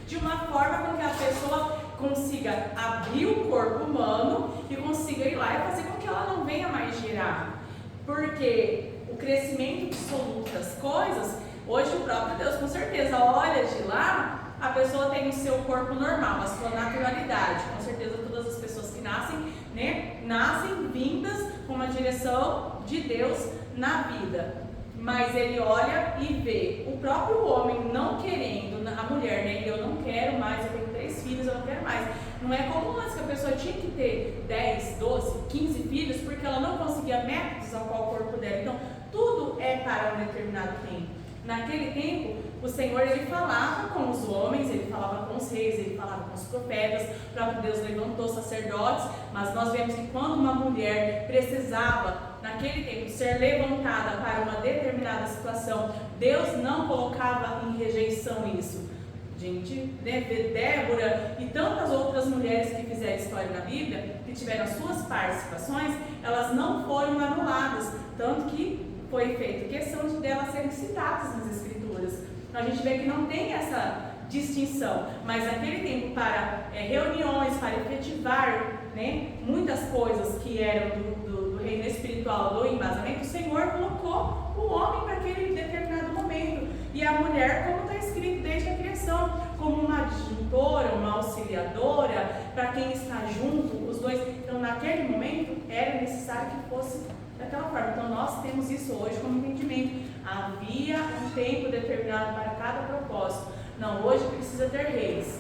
de uma forma com que a pessoa consiga abrir o corpo humano e consiga ir lá e fazer com que ela não venha mais gerar. Porque o crescimento absoluto das coisas, hoje o próprio Deus com certeza olha de lá, a pessoa tem o seu corpo normal, a sua naturalidade. Com certeza todas as pessoas que nascem, né, nascem vindas com uma direção de Deus na vida. Mas ele olha e vê o próprio homem não querendo, a mulher, né, eu não quero mais, eu tenho 3 filhos, eu não quero mais. Não é como antes que a pessoa tinha que ter 10, 12, 15 filhos porque ela não conseguia métodos ao qual o corpo dela. Então, tudo é para um determinado tempo. Naquele tempo, o Senhor, ele falava com os homens, ele falava com os reis, ele falava com os profetas, o próprio Deus levantou sacerdotes, mas nós vemos que quando uma mulher precisava, naquele tempo, ser levantada para uma determinada situação, Deus não colocava em rejeição isso. Gente, Débora e tantas outras mulheres que fizeram história na Bíblia, que tiveram suas participações, elas não foram anuladas, tanto que foi feita questão de delas serem citadas nas Escrituras. Então a gente vê que não tem essa distinção, mas naquele tempo para reuniões, para efetivar, né, muitas coisas que eram do reino espiritual, do embasamento, o Senhor colocou o homem para aquele determinado momento e a mulher, como está escrito desde a criação, como uma adjuntora, uma auxiliadora, para quem está junto, os dois. Então naquele momento era necessário que fosse daquela forma. Então nós temos isso hoje como entendimento. Havia um tempo determinado para cada propósito. Não, hoje precisa ter reis.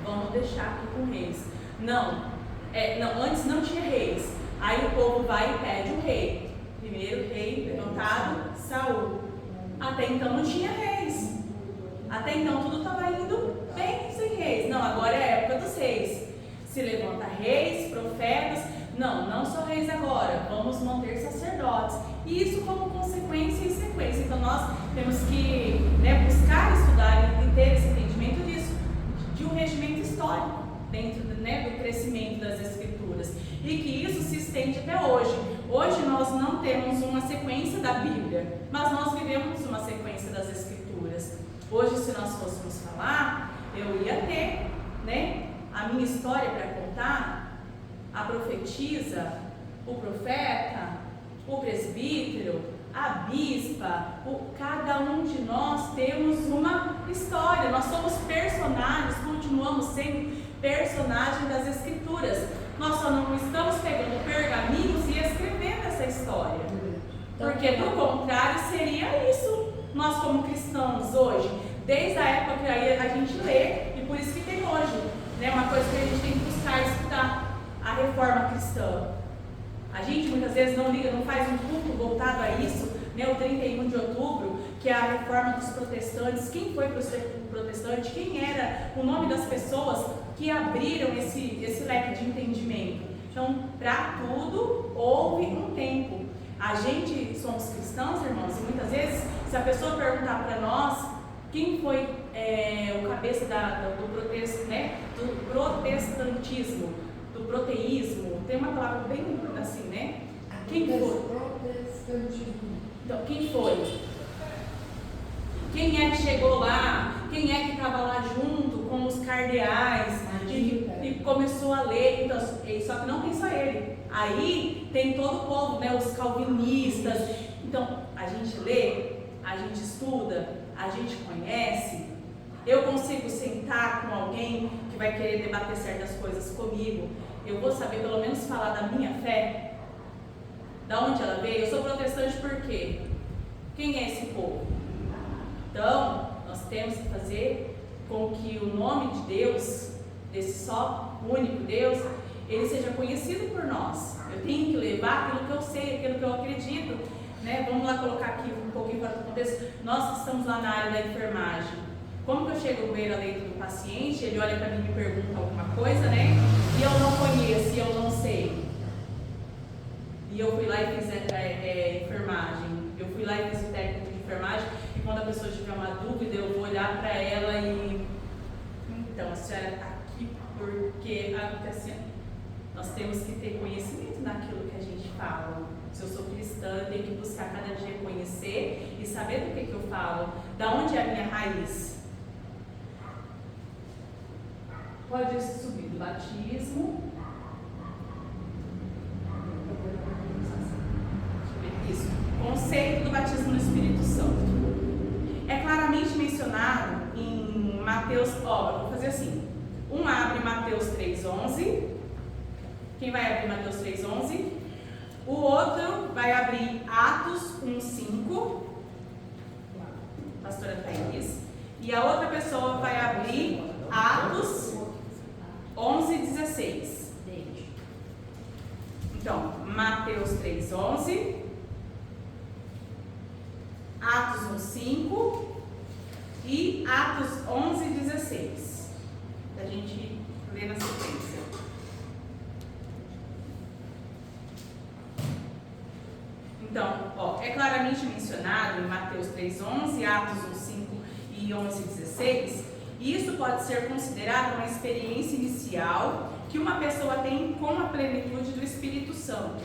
Vamos deixar aqui com reis. Não, antes não tinha reis. Aí o povo vai e pede um rei. Primeiro rei levantado, Saul. Até então não tinha reis. Até então tudo estava indo bem sem reis. Não, agora é a época dos reis. Se levanta reis, profetas. Não só reis agora, vamos manter sacerdotes. E isso como consequência e sequência. Então nós temos que, né, buscar estudar e ter esse entendimento disso, de um regimento histórico dentro, né, do crescimento das Escrituras. E que isso se estende até hoje. Hoje nós não temos uma sequência da Bíblia, mas nós vivemos uma sequência das Escrituras. Hoje, se nós fôssemos falar, eu ia ter, né, a minha história para contar, a profetisa, o profeta, o presbítero, a bispa, cada um de nós temos uma história, nós somos personagens, continuamos sendo personagens das Escrituras. Nós só não estamos pegando pergaminhos e escrevendo essa história, porque do contrário seria isso. Nós como cristãos hoje, desde a época que a gente lê, e por isso que tem hoje, né, uma coisa que a gente tem que buscar estudar, a reforma cristã. A gente muitas vezes não faz um culto voltado a isso, né, o 31 de outubro, que é a reforma dos protestantes. Quem foi protestante? Quem era o nome das pessoas que abriram esse leque de entendimento? Então, para tudo, houve um tempo. A gente somos cristãos, irmãos, e muitas vezes, se a pessoa perguntar para nós quem foi o cabeça do protestantismo, do proteísmo, tem uma palavra bem assim, né? Quem foi? Protestantismo. Então, quem foi? Quem é que chegou lá? Quem é que estava lá junto com os cardeais e começou a ler? Então, só que não tem só ele. Aí tem todo o povo, né? Os calvinistas. Então, a gente lê, a gente estuda, a gente conhece. Eu consigo sentar com alguém que vai querer debater certas coisas comigo. Eu vou saber pelo menos falar da minha fé. Da onde ela veio? Eu sou protestante por quê? Quem é esse povo? Então, nós temos que fazer com que o nome de Deus, desse só único Deus, ele seja conhecido por nós. Eu tenho que levar aquilo que eu sei, aquilo que eu acredito, né? Vamos lá colocar aqui um pouquinho fora do contexto. Nós que estamos lá na área da enfermagem, como que eu chego no beira-leito do paciente, ele olha para mim e me pergunta alguma coisa, né? E eu não conheço, e eu não sei. E eu fui lá e fiz enfermagem. Eu fui lá e fiz o técnico de enfermagem. E quando a pessoa tiver uma dúvida, eu vou olhar para ela e... Então, a senhora está aqui porque acontece... Nós temos que ter conhecimento daquilo que a gente fala. Se eu sou cristã, eu tenho que buscar cada dia conhecer e saber do que eu falo. Da onde é a minha raiz? Pode subir do batismo. Isso. Conceito do batismo no Espírito Santo. É claramente mencionado em Mateus, eu vou fazer assim. Um abre Mateus 3,11. Quem vai abrir Mateus 3,11? O outro vai abrir Atos 1,5. Pastora Thaís. E a outra pessoa vai abrir Atos 11,16. Então, Mateus 3,11. Atos 1,5 e Atos 11,16. Para a gente ler na sequência. Então, é claramente mencionado em Mateus 3,11, Atos 1,5 e 11,16. E isso pode ser considerado uma experiência inicial que uma pessoa tem com a plenitude do Espírito Santo.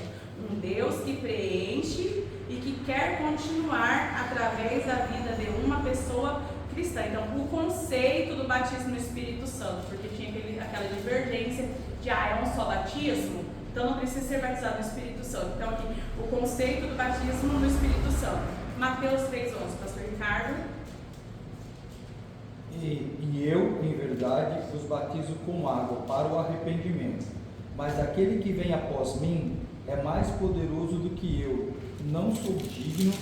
Um Deus que preenche e que quer continuar através da vida de uma pessoa cristã. Então, o conceito do batismo no Espírito Santo, porque tinha aquela divergência de, é um só batismo, então não precisa ser batizado no Espírito Santo. Então, aqui, o conceito do batismo no Espírito Santo. Mateus 3,11, pastor Ricardo. E eu, em verdade, vos batizo com água para o arrependimento. Mas aquele que vem após mim é mais poderoso do que eu. Não sou digno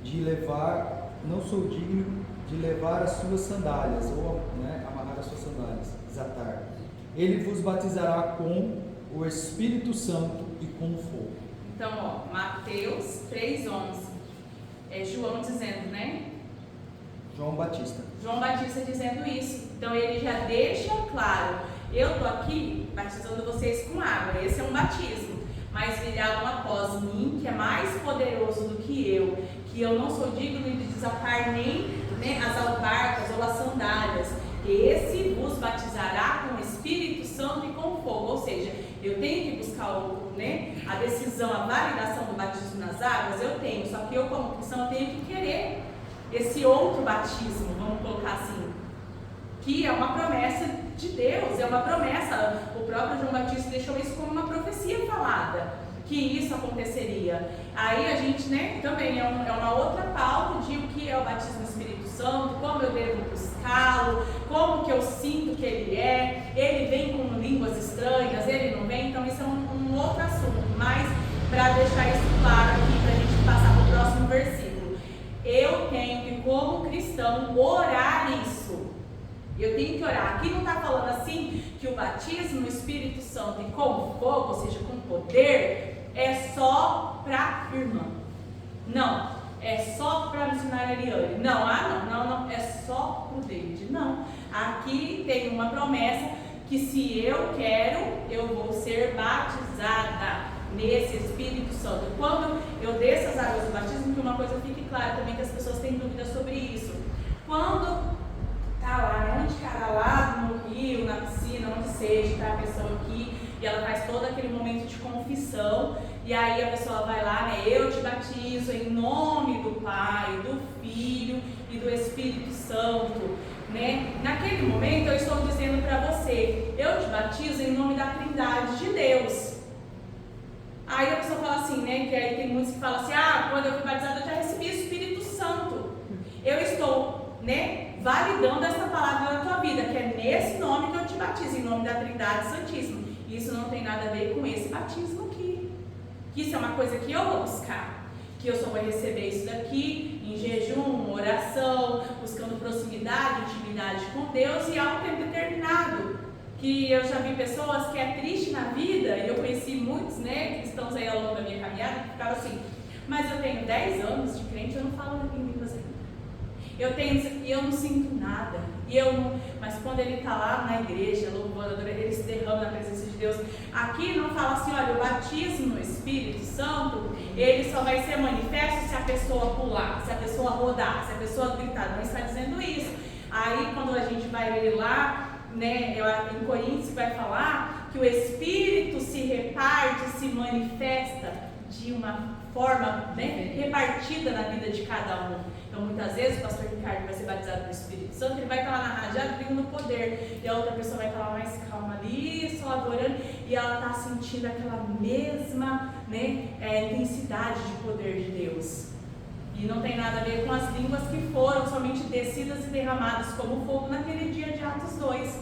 de levar as suas sandálias, ou amarrar as suas sandálias, desatar. Ele vos batizará com o Espírito Santo e com fogo. Então, Mateus 3,11. É João dizendo, né? João Batista. João Batista dizendo isso. Então, ele já deixa claro: eu estou aqui batizando vocês com água. Esse é um batismo. Mas virá um após mim, que é mais poderoso do que eu não sou digno de desatar nem as alparcas ou as sandálias. Esse vos batizará com o Espírito Santo e com fogo. Ou seja, eu tenho que buscar a decisão, a validação do batismo nas águas, eu tenho. Só que eu, como cristão, tenho que querer esse outro batismo, vamos colocar assim, que é uma promessa de Deus, é uma promessa. O próprio João Batista deixou isso como uma profecia falada, que isso aconteceria. Aí a gente, também é uma outra pauta de o que é o batismo no Espírito Santo, como eu devo buscá-lo, como que eu sinto que ele vem com línguas estranhas, ele não vem, então isso é um outro assunto, mas para deixar isso claro aqui, para a gente passar para o próximo versículo, eu tenho que, como cristão, orar isso. Eu tenho que orar. Aqui não está falando assim que o batismo no Espírito Santo e com fogo, ou seja, com poder, é só para irmã. Não. É só para a missionária Ariane. Não, não. É só para o David. Não. Aqui tem uma promessa que se eu quero, eu vou ser batizada nesse Espírito Santo. Quando eu desço as águas do batismo, que uma coisa fique clara também, que as pessoas têm dúvidas sobre isso. Quando tá lá, onde cara, lá no rio, na piscina, onde seja, tá a pessoa aqui, e ela faz todo aquele momento de confissão, e aí a pessoa vai lá, né, eu te batizo em nome do Pai, do Filho e do Espírito Santo, né? Naquele momento eu estou dizendo para você, eu te batizo em nome da Trindade de Deus. Aí a pessoa fala assim, né, que aí tem muitos que falam assim, quando eu fui batizada eu já recebi o Espírito Santo. Eu estou, né, validando essa palavra na tua vida, que é nesse nome que eu te batizo, em nome da Trindade Santíssima. Isso não tem nada a ver com esse batismo aqui. Isso é uma coisa que eu vou buscar, que eu só vou receber isso daqui em jejum, oração, buscando proximidade, intimidade com Deus e há um tempo determinado. Que eu já vi pessoas que é triste na vida, e eu conheci muitos, né, cristãos aí ao longo da minha caminhada, que ficavam assim, mas eu tenho 10 anos de crente, eu não falo em línguas ainda. Eu não sinto nada. Mas quando ele está lá na igreja, louvando, ele se derrama na presença de Deus. Aqui não fala assim, olha, o batismo no Espírito Santo, ele só vai ser manifesto se a pessoa pular, se a pessoa rodar, se a pessoa gritar. Não está dizendo isso. Aí quando a gente vai ler lá, né, em Coríntios vai falar que o Espírito se reparte, se manifesta de uma forma, né, repartida na vida de cada um. Então muitas vezes o pastor Ricardo vai ser batizado no Espírito Santo, ele vai estar lá na rádio abrindo o poder, e a outra pessoa vai estar lá mais calma ali, só adorando, e ela está sentindo aquela mesma, né, intensidade de poder de Deus. E não tem nada a ver com as línguas que foram somente descidas e derramadas como fogo naquele dia de Atos 2,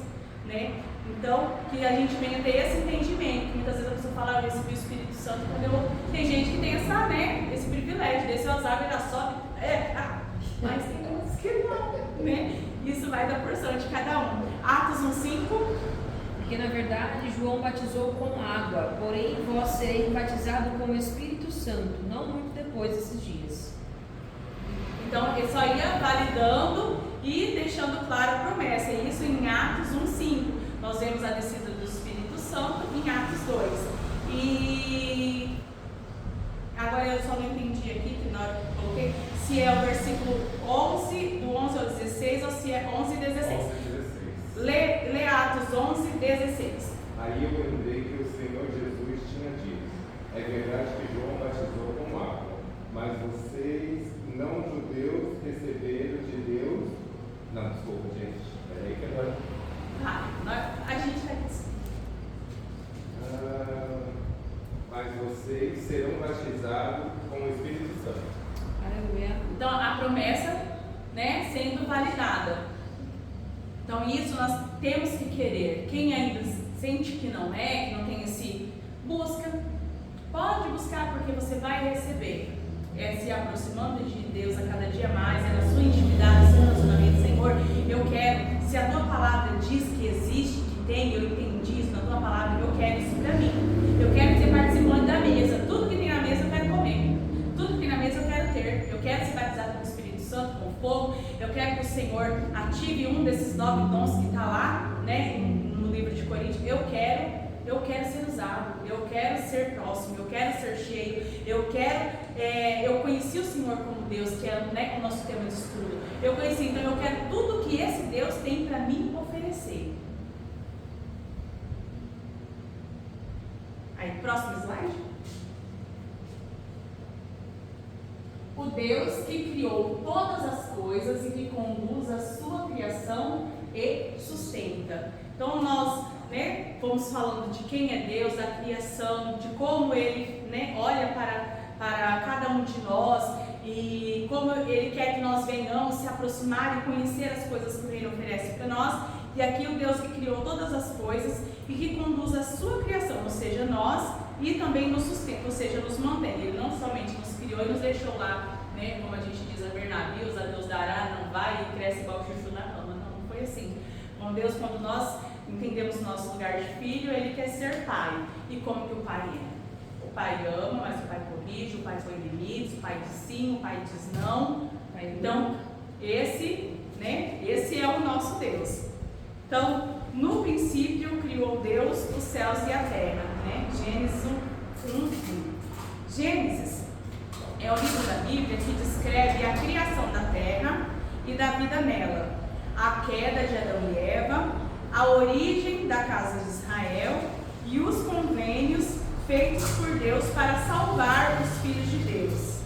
né? Então, que a gente venha ter esse entendimento, que muitas vezes a pessoa fala, eu recebi o Espírito Santo, tem gente que tem essa, né, esse privilégio, desceu as águas e já sobe, mas tem outros que não, né? Isso vai da porção de cada um. Atos 1:5. Porque na verdade João batizou com água, porém vós sereis batizados com o Espírito Santo, não muito depois desses dias. Então, ele só ia validando e deixando claro a promessa. E isso em Atos 1:5. Nós vemos a descida do Espírito Santo em Atos 2. E agora eu só não entendi aqui, que na hora que eu coloquei, se é o versículo 11, do 11 ao 16, ou se é 11 e 16. 11 e 16. Lê Atos 11, 16. Aí eu lembrei que o Senhor Jesus tinha dito, é verdade que João batizou com água, mas vocês, não judeus, receberam de Deus... Não, desculpa, gente. Peraí que agora... A gente vai dizer. Mas vocês serão batizados com o Espírito Santo. Aleluia. Então, a promessa, né, sendo validada. Então, isso nós temos que querer. Quem ainda sente que não tem esse... Busca. Pode buscar, porque você vai receber. É se aproximando de Deus a cada dia mais, é na sua intimidade, no seu relacionamento. Senhor, eu quero, se a tua palavra diz que existe, que tem, eu entendi isso na tua palavra, eu quero isso para mim. Eu quero ser participante da mesa. Tudo que tem na mesa eu quero comer. Tudo que tem na mesa eu quero ter. Eu quero ser batizado com o Espírito Santo, com fogo. Eu quero que o Senhor ative um desses 9 dons que está lá, né, no livro de Coríntios. Eu quero ser usado, eu quero ser próximo, eu quero ser cheio, eu conheci o Senhor como Deus, que é, né, o nosso tema de estudo. Eu conheci, então eu quero tudo que esse Deus tem para me oferecer. Aí, próximo slide. O Deus que criou todas as coisas e que conduz a sua criação e sustenta. Então nós, né, fomos falando de quem é Deus, da criação, de como Ele, né, olha para cada um de nós e como Ele quer que nós venhamos se aproximar e conhecer as coisas que Ele oferece para nós. E aqui o Deus que criou todas as coisas e que conduz a sua criação, ou seja, nós, e também nos sustenta, ou seja, nos mantém. Ele não somente nos criou e nos deixou lá, né, como a gente diz, a ver navios, a Deus dará, não vai e cresce igual chuchu na cama. Não foi assim. Com Deus, quando nós entendemos o nosso lugar de filho, Ele quer ser pai. E como que o pai é? O pai ama, mas o pai corrige, o pai põe limites, o pai diz sim, o pai diz não. Então, esse é o nosso Deus. Então, no princípio criou Deus os céus e a terra, né? Gênesis 1:1. Gênesis é o livro da Bíblia que descreve a criação da terra e da vida nela, a queda de Adão e Eva, a origem da casa de Israel e os convênios feitos por Deus para salvar os filhos de Deus.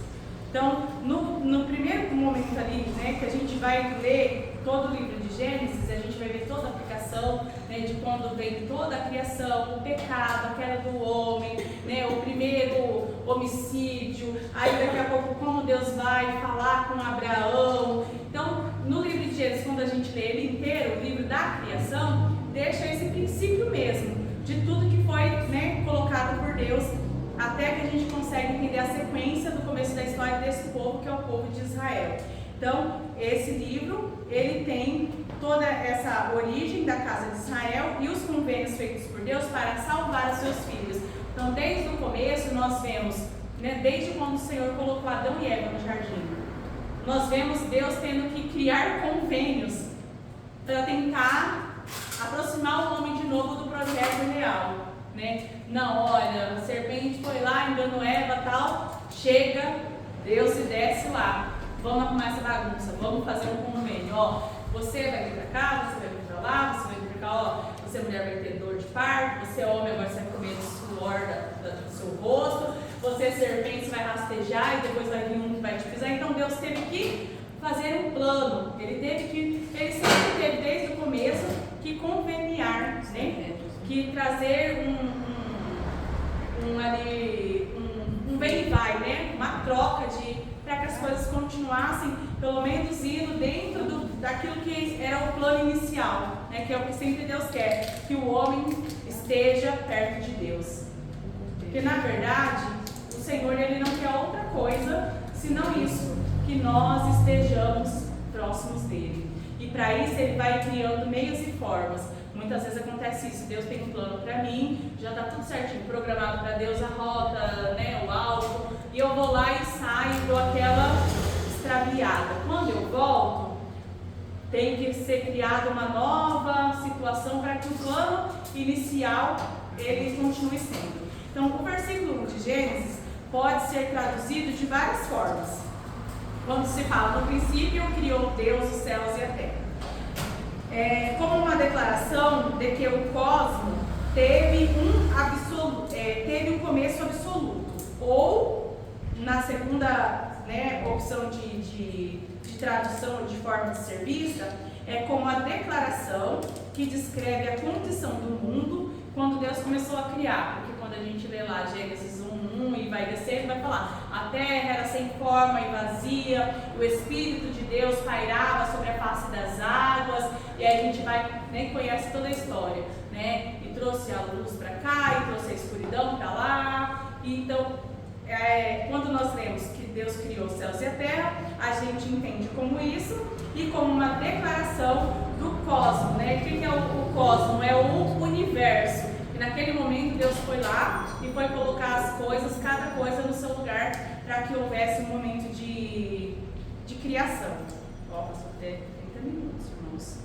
Então, no primeiro momento ali, né, que a gente vai ler todo o livro de Gênesis, a gente vai ver toda a aplicação, né, de quando vem toda a criação, o pecado, a queda do homem, né, o primeiro homicídio, aí daqui a pouco como Deus vai falar com Abraão. Então, no livro de Gênesis, quando a gente lê ele inteiro, o livro da criação, deixa esse princípio mesmo, de tudo que foi, né, colocado por Deus, até que a gente consegue entender a sequência do começo da história desse povo, que é o povo de Israel. Então, esse livro, ele tem toda essa origem da casa de Israel e os convênios feitos por Deus para salvar os seus filhos. Então, desde o começo, nós vemos, né, desde quando o Senhor colocou Adão e Eva no jardim, nós vemos Deus tendo que criar convênios para tentar aproximar o homem de novo do projeto real, né? Não, olha, a serpente foi lá, enganou Eva e tal, chega, Deus se desce lá, vamos arrumar essa bagunça, vamos fazer um convênio, ó, você vai vir pra cá, você vai vir pra lá, você vai vir pra cá, ó, você mulher vai ter dor de parto, você homem agora você vai comer do suor do seu rosto, você serpente vai rastejar e depois vai vir um que vai te pisar. Então Deus teve que fazer um plano, ele sempre teve desde o começo que conveniar, né? Que trazer um bem e vai, né? Uma troca para que as coisas continuassem, pelo menos indo dentro daquilo que era o plano inicial, né? Que é o que sempre Deus quer, que o homem esteja perto de Deus. Porque na verdade, o Senhor ele não quer outra coisa senão isso, que nós estejamos próximos dele. E para isso ele vai criando meios e formas. Muitas vezes acontece isso, Deus tem um plano para mim, já está tudo certinho, programado para Deus a rota, né, o alvo, e eu vou lá e saio, dou aquela extraviada. Quando eu volto, tem que ser criada uma nova situação para que o plano inicial ele continue sendo. Então, o versículo 1 de Gênesis pode ser traduzido de várias formas. Quando se fala, no princípio criou Deus os céus e a terra. Como uma declaração de que o cosmos teve um começo absoluto. Ou, na segunda, né, opção de tradução de forma de ser vista, é como a declaração que descreve a condição do mundo quando Deus começou a criar. Porque quando a gente lê lá Gênesis 1:1 e vai descer, vai falar: a terra era sem forma e vazia, o Espírito de Deus pairava sobre a face das águas, e aí a gente vai, né, conhece toda a história, né? E trouxe a luz para cá, e trouxe a escuridão para lá. E então, quando nós lemos que Deus criou os céus e a terra, a gente entende como isso e como uma declaração do cosmos, né? O que é o cosmos? É o universo. E naquele momento Deus foi lá e foi colocar as coisas, cada coisa no seu lugar, para que houvesse um momento de criação. Ó, passou até 30 minutos, irmãos.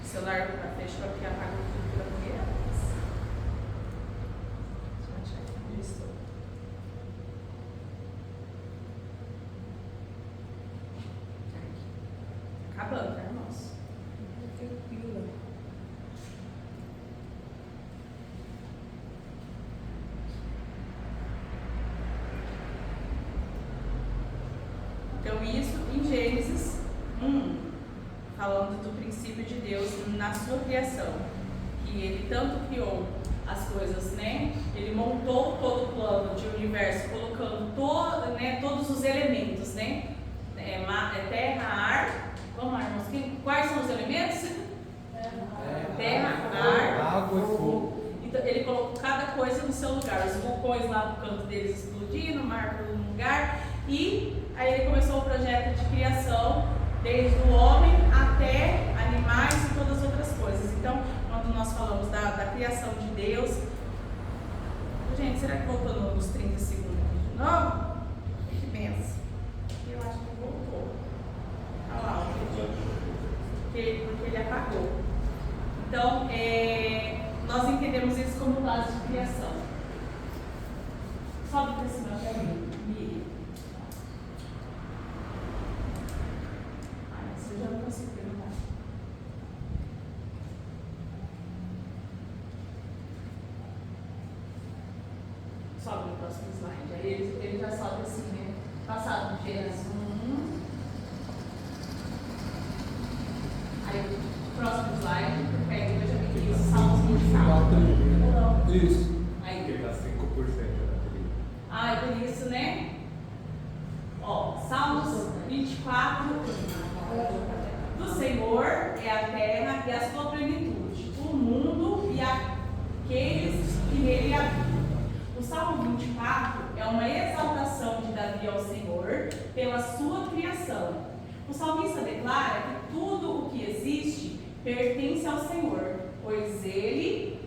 O celular fechou aqui, apagou tudo pela primeira vez. Deixa eu achar aqui onde estou. Acabando, né, irmãos? Tranquila. Então, isso em Gênesis 1, falando do princípio de Deus na sua criação, que ele tanto criou as coisas, né? Ele montou todo o plano de universo, colocando todos os elementos, né? Terra, ar. Vamos lá, irmãos, quais são os elementos? Terra, ar, água e fogo. Então, ele colocou cada coisa no seu lugar. Os vulcões lá no canto deles explodindo, o mar por um lugar. E aí ele começou o projeto de criação, desde o homem até animais e todas as outras coisas. Então, quando nós falamos da criação de Deus... Gente, será que voltou nos 30 segundos aqui de novo? Que benção. Eu acho que voltou. Olha lá, porque ele apagou. Então, nós entendemos isso como base de criação. Sobe para cima para mim, Miriam. Isso eu já não consigo perguntar. Sobe no próximo slide. Aí ele já sobe assim, né? Passado de Gênesis 1. Aí o próximo slide, porque aí eu já vi que isso, Salmos 24. Isso. Aí. Porque dá 5% da trilha. Ah, é por isso, né? Ó, Salmos 24. Do Senhor é a terra e a sua plenitude, o mundo e aqueles que nele habitam. O Salmo 24 é uma exaltação de Davi ao Senhor pela sua criação. O salmista declara que tudo o que existe pertence ao Senhor, pois Ele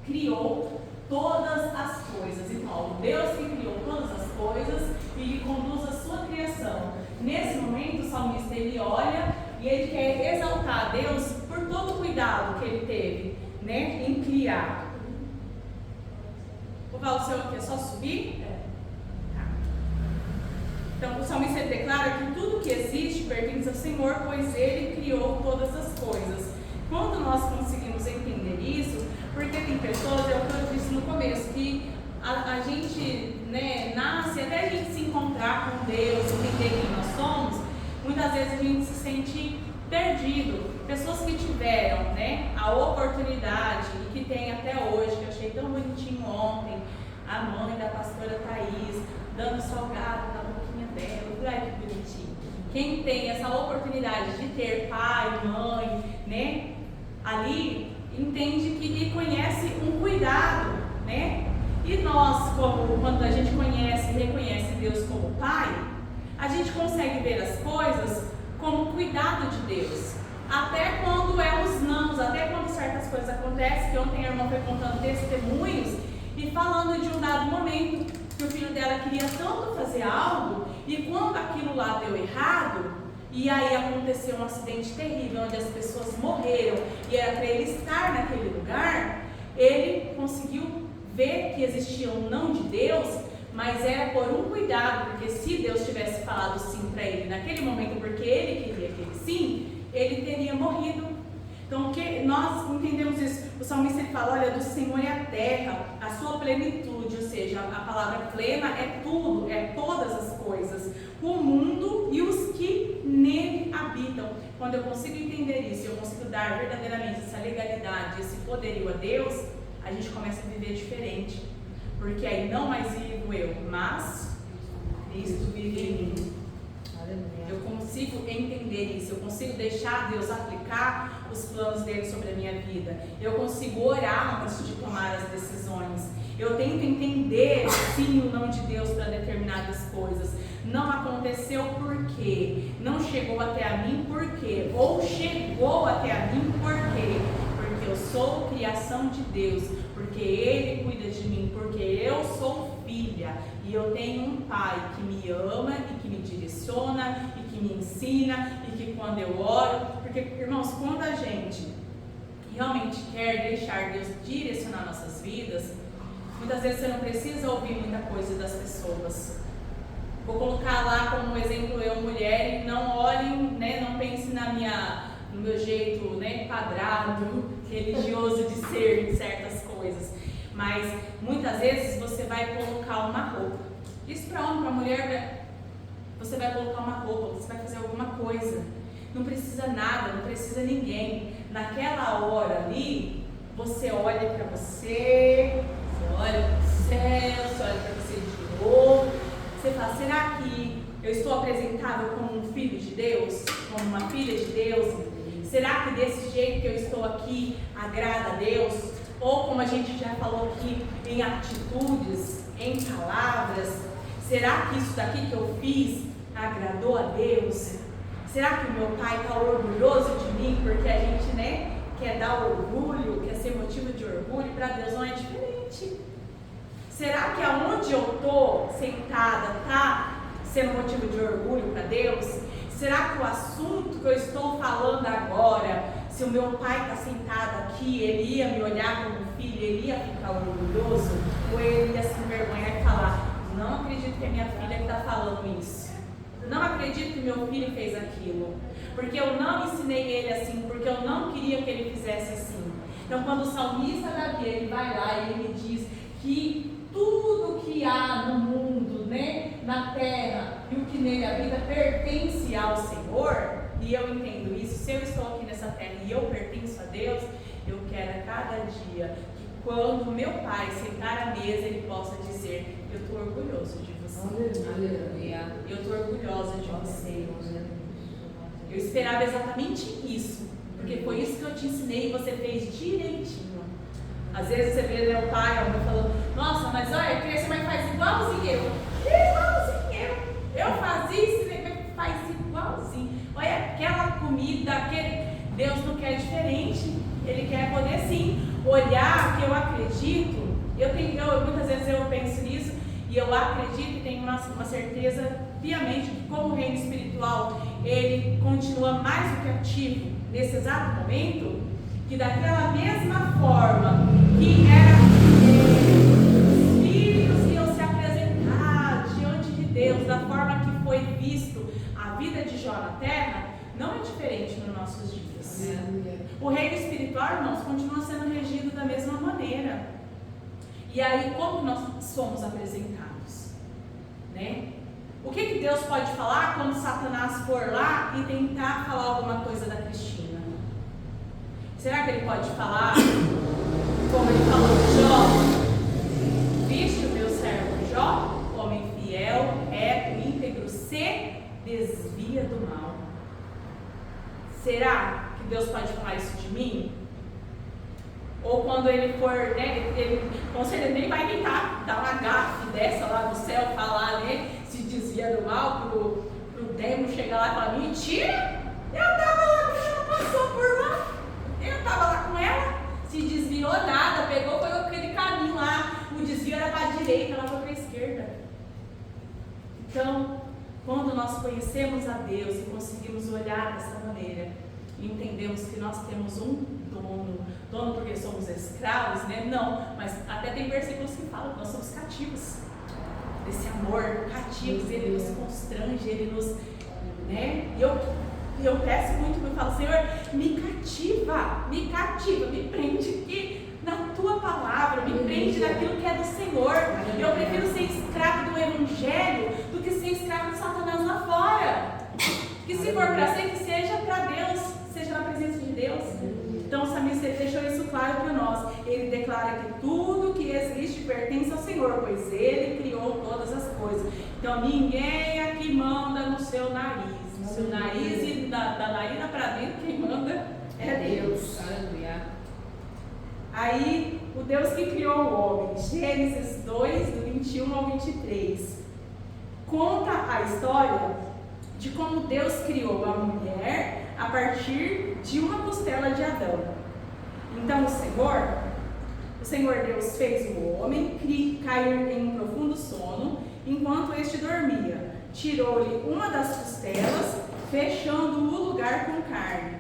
criou todas as coisas. Então, Deus que criou todas as coisas e que conduz a sua criação. Nesse momento, o salmista ele olha e ele quer exaltar a Deus por todo o cuidado que ele teve, né, em criar. O Val, o seu aqui é só subir? Tá. Então, o salmista ele declara que tudo que existe pertence ao Senhor, pois Ele criou todas as coisas. Quando nós conseguimos entender isso, porque tem pessoas, é o que eu disse no começo, que a gente, né, nasce, até a gente se encontrar com Deus, entender quem nós somos, muitas vezes a gente se sente perdido. Pessoas que tiveram, né, a oportunidade e que tem até hoje, que eu achei tão bonitinho ontem, a mãe da pastora Thaís dando salgado na boquinha dela. Eu falei, ai, que bonitinho. Quem tem essa oportunidade de ter pai, mãe, né, ali, entende que e conhece um cuidado, né? E nós, como quando a gente conhece e reconhece Deus como Pai, a gente consegue ver as coisas como cuidado de Deus. Até quando é os nãos, até quando certas coisas acontecem, que ontem a irmã foi contando testemunhos e falando de um dado momento que o filho dela queria tanto fazer algo e quando aquilo lá deu errado, e aí aconteceu um acidente terrível onde as pessoas morreram e era para ele estar naquele lugar, ele conseguiu ver que existia um não de Deus, mas era por um cuidado, porque se Deus tivesse falado sim para ele naquele momento, porque ele queria aquele sim, ele teria morrido. Então, que nós entendemos isso. O salmista ele fala, olha, do Senhor é a terra, a sua plenitude, ou seja, a palavra plena é tudo, é todas as coisas, o mundo e os que nele habitam. Quando eu consigo entender isso, eu consigo dar verdadeiramente essa legalidade, esse poderio a Deus, a gente começa a viver diferente. Porque aí não mais vivo eu, mas Cristo vive em mim. Eu consigo entender isso, eu consigo deixar Deus aplicar os planos dele sobre a minha vida. Eu consigo orar antes de tomar as decisões. Eu tento entender sim o não de Deus para determinadas coisas. Não aconteceu por quê? Não chegou até a mim por quê? Ou chegou até a mim por quê? Porque eu sou criação de Deus, porque Ele cuida de mim, porque eu sou filha e eu tenho um pai que me ama e que me direciona e que me ensina e que quando eu oro, porque irmãos, quando a gente realmente quer deixar Deus direcionar nossas vidas, muitas vezes você não precisa ouvir muita coisa das pessoas. Vou colocar lá como exemplo eu, mulher, e não olhem, né, não pensem no meu jeito, né, quadrado, religioso de ser em certas coisas. Mas muitas vezes você vai colocar uma roupa. Isso para homem, para mulher, você vai colocar uma roupa, você vai fazer alguma coisa. Não precisa nada, não precisa ninguém. Naquela hora ali, você olha para você olha para o céu, você olha para você de novo. Você fala, será que eu estou apresentável como um filho de Deus? Como uma filha de Deus? Será que desse jeito que eu estou aqui agrada a Deus? Ou como a gente já falou aqui, em atitudes, em palavras, será que isso daqui que eu fiz agradou a Deus? Será que o meu pai está orgulhoso de mim? Porque a gente, né, quer dar orgulho, quer ser motivo de orgulho, para Deus não é diferente. Será que aonde eu estou sentada está sendo motivo de orgulho para Deus? Será que o assunto que eu estou falando agora, se o meu pai está sentado aqui, ele ia me olhar como filho, ele ia ficar orgulhoso, ou ele ia se envergonhar e falar: não acredito que a minha filha está falando isso, não acredito que meu filho fez aquilo, porque eu não ensinei ele assim, porque eu não queria que ele fizesse assim. Então, quando o salmista Davi, ele vai lá e ele diz que tudo que há no mundo, né, na terra e o que nele habita pertence ao Senhor, e eu entendo isso, se eu estou aqui nessa terra e eu pertenço a Deus, eu quero a cada dia que quando meu pai sentar à mesa, ele possa dizer: eu estou orgulhoso de você. Aleluia. Eu estou orgulhosa de você. Eu esperava exatamente isso, porque foi isso que eu te ensinei e você fez direitinho. Às vezes você vê meu pai, a mãe falando: nossa, mas olha, que esse mãe faz igualzinho eu. Igualzinho eu. Eu fazia isso e ele faz igualzinho. Olha, aquela comida, Deus não quer diferente. Ele quer poder sim olhar, que eu acredito. Muitas vezes eu penso nisso e eu acredito e tenho uma certeza piamente que, como o reino espiritual ele continua mais do que ativo nesse exato momento, que daquela mesma forma que os filhos iam se apresentar diante de Deus, da forma que foi visto a vida de Jó na terra, não é diferente nos nossos dias. O reino espiritual, irmãos, continua sendo regido da mesma maneira. E aí, como nós somos apresentados? Né? O que Deus pode falar quando Satanás for lá e tentar falar alguma coisa da Cristina? Será que ele pode falar como ele falou de Jó? Viste o meu servo Jó, homem fiel, reto, íntegro, se desvia do mal. Será que Deus pode falar isso de mim? Ou quando ele for, né, com certeza nem vai tentar dar uma gafe dessa lá do céu, falar, né, se desvia do mal, pro demo chegar lá e falar: mentira, eu estava lá quando ela passou por lá, eu estava lá com ela, se desviou nada, pegou, foi aquele caminho lá, o desvio era para a direita, ela foi para a esquerda. Então, quando nós conhecemos a Deus e conseguimos olhar dessa maneira, e entendemos que nós temos um dono porque somos escravos, né? Não, mas até tem versículos que falam que nós somos cativos desse amor, cativos, ele nos constrange, ele nos, né? E eu peço muito, eu falo: Senhor, me cativa, me prende aqui na tua palavra, me prende naquilo que é do Senhor. Eu prefiro ser escravo do Evangelho do que ser escravo de Satanás lá fora. Que se for para ser, que seja para Deus, seja na presença de Deus. Então o salmista deixou isso claro para nós. Ele declara que tudo que existe pertence ao Senhor, pois Ele criou todas as coisas. Então ninguém aqui manda no seu nariz. No seu nariz e da narina para dentro, quem manda é Deus. Aleluia. Aí o Deus que criou o homem, Gênesis 2, do 21 ao 23, conta a história de como Deus criou a mulher a partir de uma costela de Adão. Então o Senhor Deus fez o homem cair em um profundo sono, enquanto este dormia. Tirou-lhe uma das costelas, fechando o lugar com carne.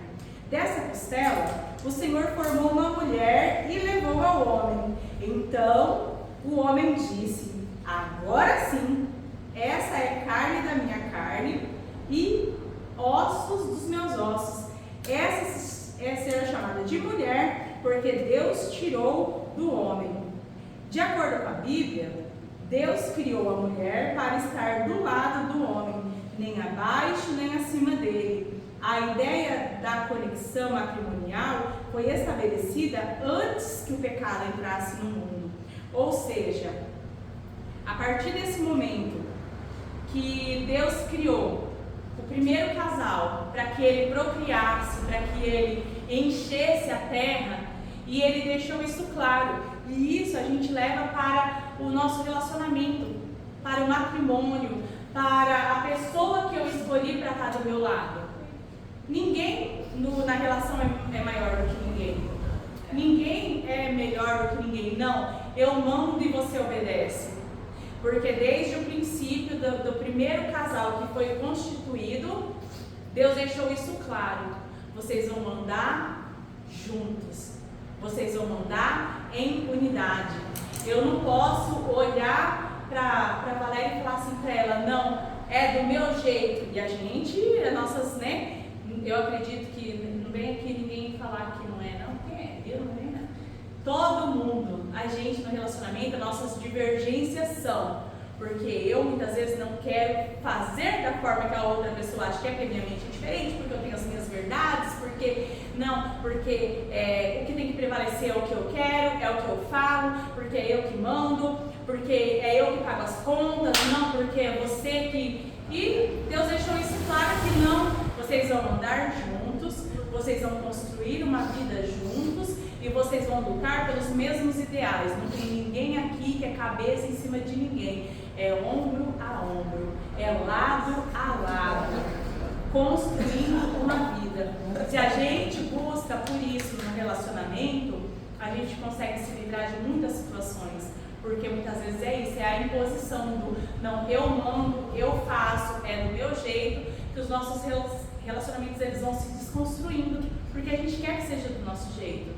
Dessa costela, o Senhor formou uma mulher e levou ao homem. Então o homem disse: agora sim, essa é carne da minha carne e ossos dos meus ossos. Essa será chamada de mulher, porque Deus tirou do homem. De acordo com a Bíblia, Deus criou a mulher para estar do lado do homem, nem abaixo nem acima dele. A ideia da conexão matrimonial foi estabelecida antes que o pecado entrasse no mundo. Ou seja, a partir desse momento que Deus criou o primeiro casal para que ele procriasse, para que ele enchesse a terra, e ele deixou isso claro. E isso a gente leva para o nosso relacionamento, para o matrimônio, para a pessoa que eu escolhi para estar do meu lado. Ninguém na relação é maior do que ninguém. Ninguém é melhor do que ninguém. Não, eu mando e você obedece. Porque desde o princípio do primeiro casal que foi constituído, Deus deixou isso claro. Vocês vão mandar juntos. Vocês vão andar em unidade. Eu não posso olhar para Valéria e falar assim para ela, não, é do meu jeito. E a gente, nossas, né? Eu acredito que não vem aqui ninguém falar que não é, não. Quem é? Eu não venho, né? Todo mundo, a gente no relacionamento, nossas divergências são. Porque eu muitas vezes não quero fazer da forma que a outra pessoa acha que é, porque minha mente é diferente, porque eu tenho as minhas verdades, porque o que tem que prevalecer é o que eu quero, é o que eu falo, porque é eu que mando, porque é eu que pago as contas, não porque é você que... E Deus deixou isso claro que não, vocês vão andar juntos, vocês vão construir uma vida juntos e vocês vão lutar pelos mesmos ideais. Não tem ninguém aqui que é cabeça em cima de ninguém. É ombro a ombro, é lado a lado, construindo uma vida. Se a gente busca por isso no relacionamento, a gente consegue se livrar de muitas situações. Porque muitas vezes é isso, é a imposição do não, eu mando, eu faço, é do meu jeito, que os nossos relacionamentos eles vão se desconstruindo, porque a gente quer que seja do nosso jeito.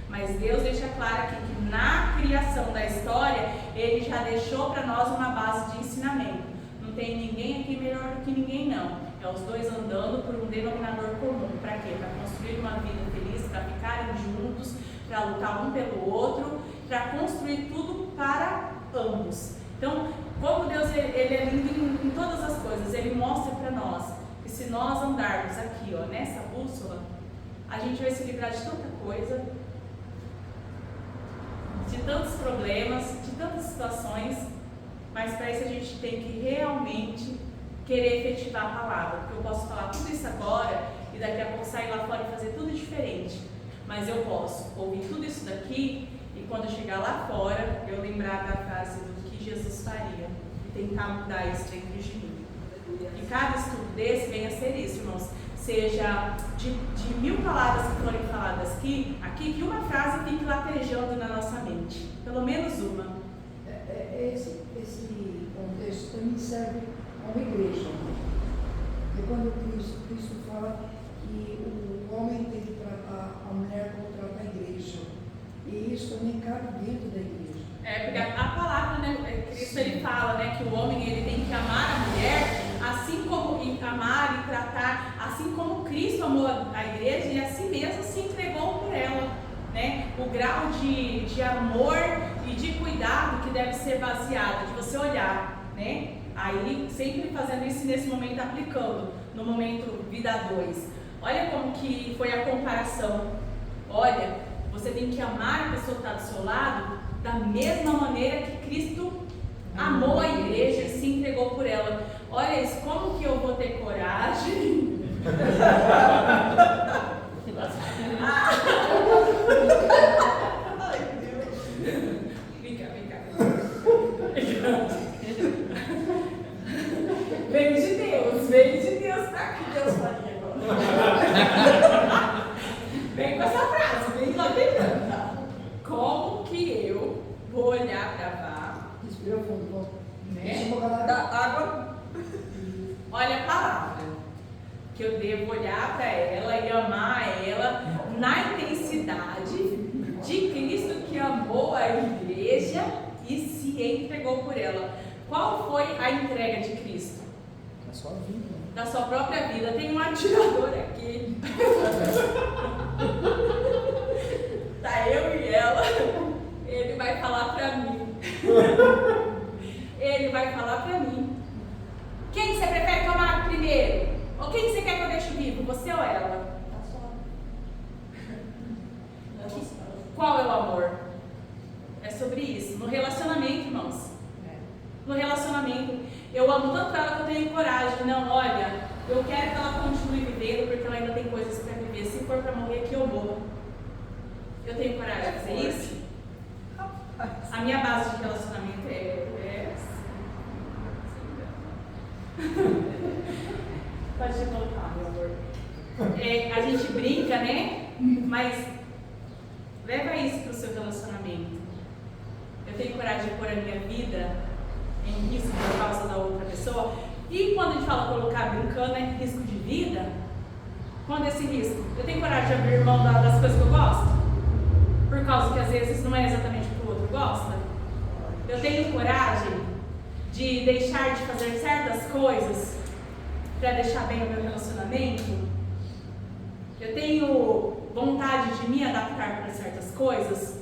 Mas Deus deixa claro aqui que na criação da história, Ele já deixou para nós uma base de ensinamento. Não tem ninguém aqui melhor do que ninguém, não. É os dois andando por um denominador comum. Para quê? Para construir uma vida feliz, para ficarem juntos, para lutar um pelo outro, para construir tudo para ambos. Então, como Deus ele é lindo em todas as coisas, Ele mostra para nós que se nós andarmos aqui, ó, nessa bússola, a gente vai se livrar de tanta coisa, de tantos problemas, de tantas situações, mas para isso a gente tem que realmente querer efetivar a palavra, porque eu posso falar tudo isso agora e daqui a pouco sair lá fora e fazer tudo diferente, mas eu posso ouvir tudo isso daqui e quando eu chegar lá fora, eu lembrar da frase do que Jesus faria e tentar mudar isso dentro de mim. E cada estudo desse venha a ser isso, irmãos. Seja de 1000 palavras que forem faladas aqui, que uma frase fique latejando na nossa mente. Pelo menos uma. Esse contexto também serve a uma igreja. E quando Cristo fala que o homem tem que tratar a mulher como trata a igreja. E isso também cabe dentro da igreja. Porque a palavra, né, Cristo ele fala, né, que o homem ele tem que amar a mulher assim como amar e tratar, assim como Cristo amou a igreja e assim mesmo se entregou por ela, né? O grau de amor e de cuidado que deve ser baseado, de você olhar, né? Aí sempre fazendo isso nesse momento, aplicando no momento vida 2. Olha como que foi a comparação. Olha, você tem que amar a pessoa que está do seu lado da mesma maneira que Cristo amou a igreja e se entregou por ela. Olha isso, como que eu vou ter coragem? Ai, Deus. Vem cá. Vem de Deus, tá? Que Deus faria agora. Vem com essa frase, vem lá dentro. Como que eu vou olhar para Vá? Respira fundo, Né? Da água. Olha a palavra. Que eu devo olhar para ela e amar ela na intensidade de Cristo que amou a igreja e se entregou por ela. Qual foi a entrega de Cristo? Na sua vida. Da sua própria vida. Tem um atirador aqui. Tá eu e ela. Ele vai falar para mim. Ele vai falar para mim. Quem você prefere tomar primeiro? Ou quem você quer que eu deixe vivo? Você ou ela? Qual é o amor? É sobre isso. No relacionamento, irmãos. No relacionamento. Eu amo tanto ela que eu tenho coragem. Não, olha, eu quero que ela continue vivendo porque ela ainda tem coisas para viver. Se for para morrer aqui, eu morro. Eu tenho coragem de fazer isso? A minha base de relacionamento é pode te colocar, meu amor. A gente brinca, né? Mas leva isso para o seu relacionamento. Eu tenho coragem de pôr a minha vida em risco por causa da outra pessoa. E quando a gente fala colocar brincando, é risco de vida. Quando esse risco? Eu tenho coragem de abrir mão das coisas que eu gosto? Por causa que às vezes não é exatamente o que o outro gosta? Eu tenho coragem de deixar de fazer certas coisas para deixar bem o meu relacionamento? Eu tenho vontade de me adaptar para certas coisas?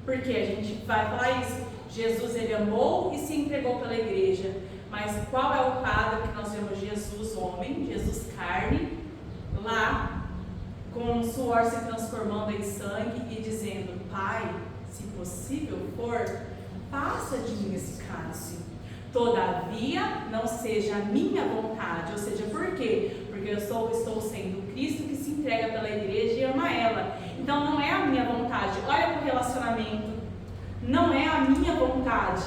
Porque a gente vai falar isso. Jesus, ele amou e se entregou pela igreja. Mas qual é o quadro que nós vemos Jesus homem, Jesus carne, lá com o suor se transformando em sangue e dizendo: Pai, se possível for, passa de mim esse cálice. Todavia, não seja a minha vontade. Ou seja, por quê? Porque eu estou sendo Cristo que se entrega pela igreja e ama ela. Então não é a minha vontade. Olha para o relacionamento. Não é a minha vontade,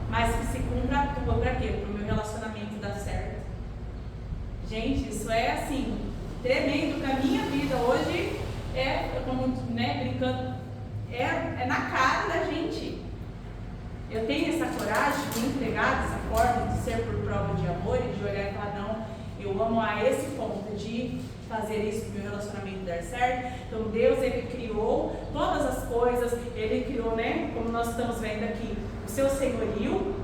mas que se cumpra a tua. Para quê? Para o meu relacionamento dar certo. Gente, isso é assim, tremendo para a minha vida. Hoje como brincando, é na cara da gente. Eu tenho essa coragem de me entregar dessa forma, de ser por prova de amor e de olhar e falar: não, eu amo a esse ponto de fazer isso para o meu relacionamento dar certo. Então Deus, ele criou todas as coisas, ele criou, como nós estamos vendo aqui, o seu senhorio.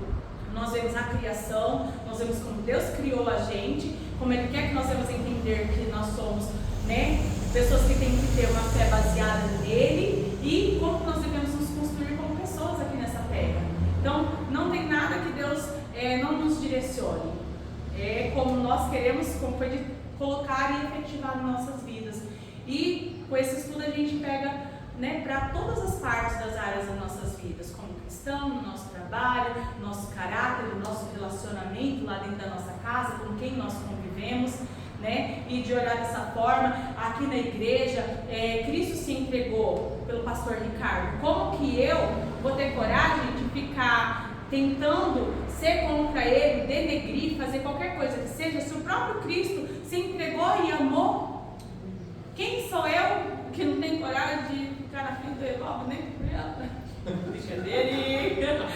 Nós vemos a criação, nós vemos como Deus criou a gente, como ele quer que nós devemos entender que nós somos, pessoas que têm que ter uma fé baseada nele, e como nós devemos nos construir como pessoas aqui nessa terra. Então, não tem nada que Deus não nos direcione. É como nós queremos, como foi de colocar e efetivar nas nossas vidas. E com esse estudo a gente pega para todas as partes das áreas das nossas vidas, como cristão, no nosso trabalho, no nosso caráter, no nosso relacionamento lá dentro da nossa casa, com quem nós convivemos, e de olhar dessa forma. Aqui na igreja, Cristo se entregou pelo pastor Ricardo. Como que eu vou ter coragem de ficar tentando ser contra ele, denegrir, fazer qualquer coisa que seja, se o próprio Cristo se entregou e amou? Quem sou eu que não tem coragem de ficar na frente do Evaldo, Brincadeira.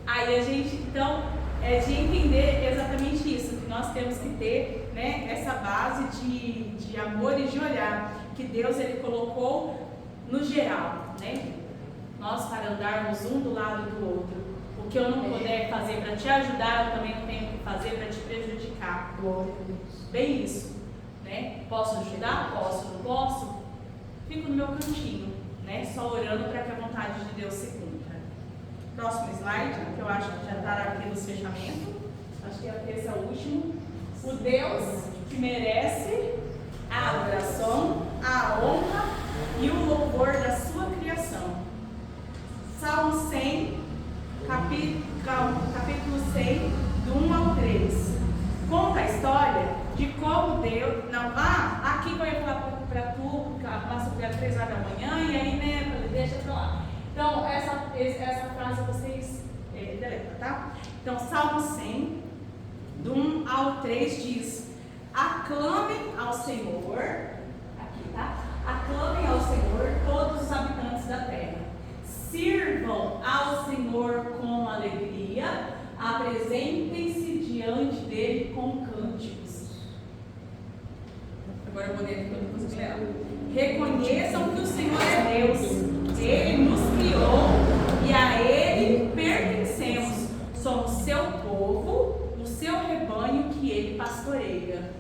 Aí a gente, então, de entender exatamente isso, que nós temos que ter, essa base de amor e de olhar, que Deus, ele colocou no geral, nós para andarmos um do lado do outro. O que eu não puder fazer para te ajudar, eu também não tenho que fazer para te prejudicar. Glória a Deus. Bem isso, Posso ajudar? Posso, não posso? Fico no meu cantinho, só orando para que a vontade de Deus se cumpra. Próximo slide, que eu acho que já está aqui nos fechamentos. Acho que esse é o último. O Deus que merece a adoração, a honra e o louvor da sua criação. Salmo 100, capítulo 100, do 1 ao 3. Conta a história de como Deus... aqui eu ia falar para tu, passa às 3 horas da manhã, e aí, deixa pra lá. Então, essa frase vocês deletam, tá? Então, Salmo 100, do 1 ao 3 diz: aclamem ao Senhor, aqui, tá? Aclamem ao Senhor todos os habitantes da terra. Sirvam ao Senhor com alegria, apresentem-se diante dele com cânticos. Agora eu vou ler tudo para vocês. Reconheçam que o Senhor é Deus, ele nos criou e a ele pertencemos. Somos seu povo, o seu rebanho que ele pastoreia.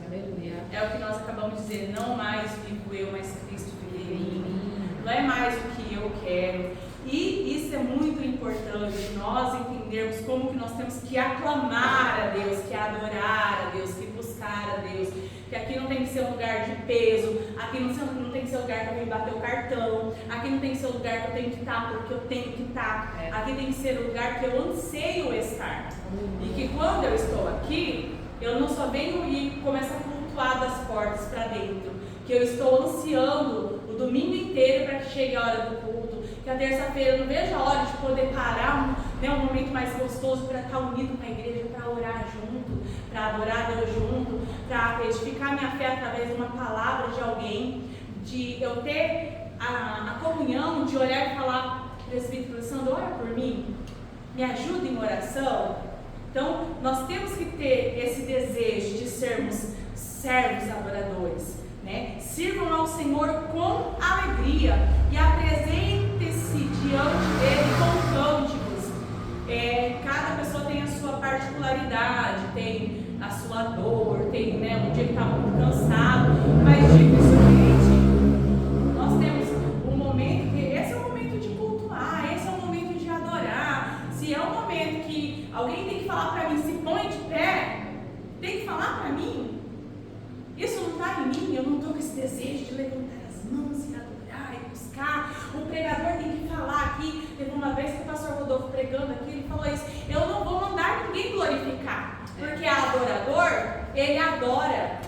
Aleluia. É o que nós acabamos de dizer: não mais vivo eu, mas Cristo vive em mim. Não é mais o que eu quero. E isso é muito importante, nós entendermos como que nós temos que aclamar a Deus, que adorar a Deus, que buscar a Deus. Que aqui não tem que ser um lugar de peso, aqui não tem que ser um lugar que eu venho bater o cartão, aqui não tem que ser um lugar que eu tenho que estar porque eu tenho que estar. Aqui tem que ser um lugar que eu anseio estar. E que quando eu estou aqui, eu não só venho e começo a flutuar das portas para dentro, que eu estou ansiando o domingo inteiro para que chegue a hora do culto, que a terça-feira eu não vejo a hora de poder parar um momento mais gostoso para estar unido com a igreja, para orar junto, para adorar Deus junto, para edificar minha fé através de uma palavra de alguém, de eu ter a comunhão, de olhar e falar: presbítero Sandro, ora por mim, me ajuda em oração. Então, nós temos que ter esse desejo de sermos servos adoradores, né? Sirvam ao Senhor com alegria e apresente-se diante dele com cânticos. Cada pessoa tem a sua particularidade, tem a sua dor, tem, né, um dia que está muito cansado, mas dificilmente nós temos um momento que esse é o momento de cultuar, esse é o momento de adorar. Se é um momento que alguém tem que falar para mim, se põe de pé, tem que falar para mim, isso não está em mim, eu não estou com esse desejo de levantar as mãos e adorar e buscar. O pregador tem que falar aqui. Teve uma vez que o pastor Rodolfo pregando aqui, ele falou isso: eu não vou mandar ninguém glorificar, porque adorador, ele adora,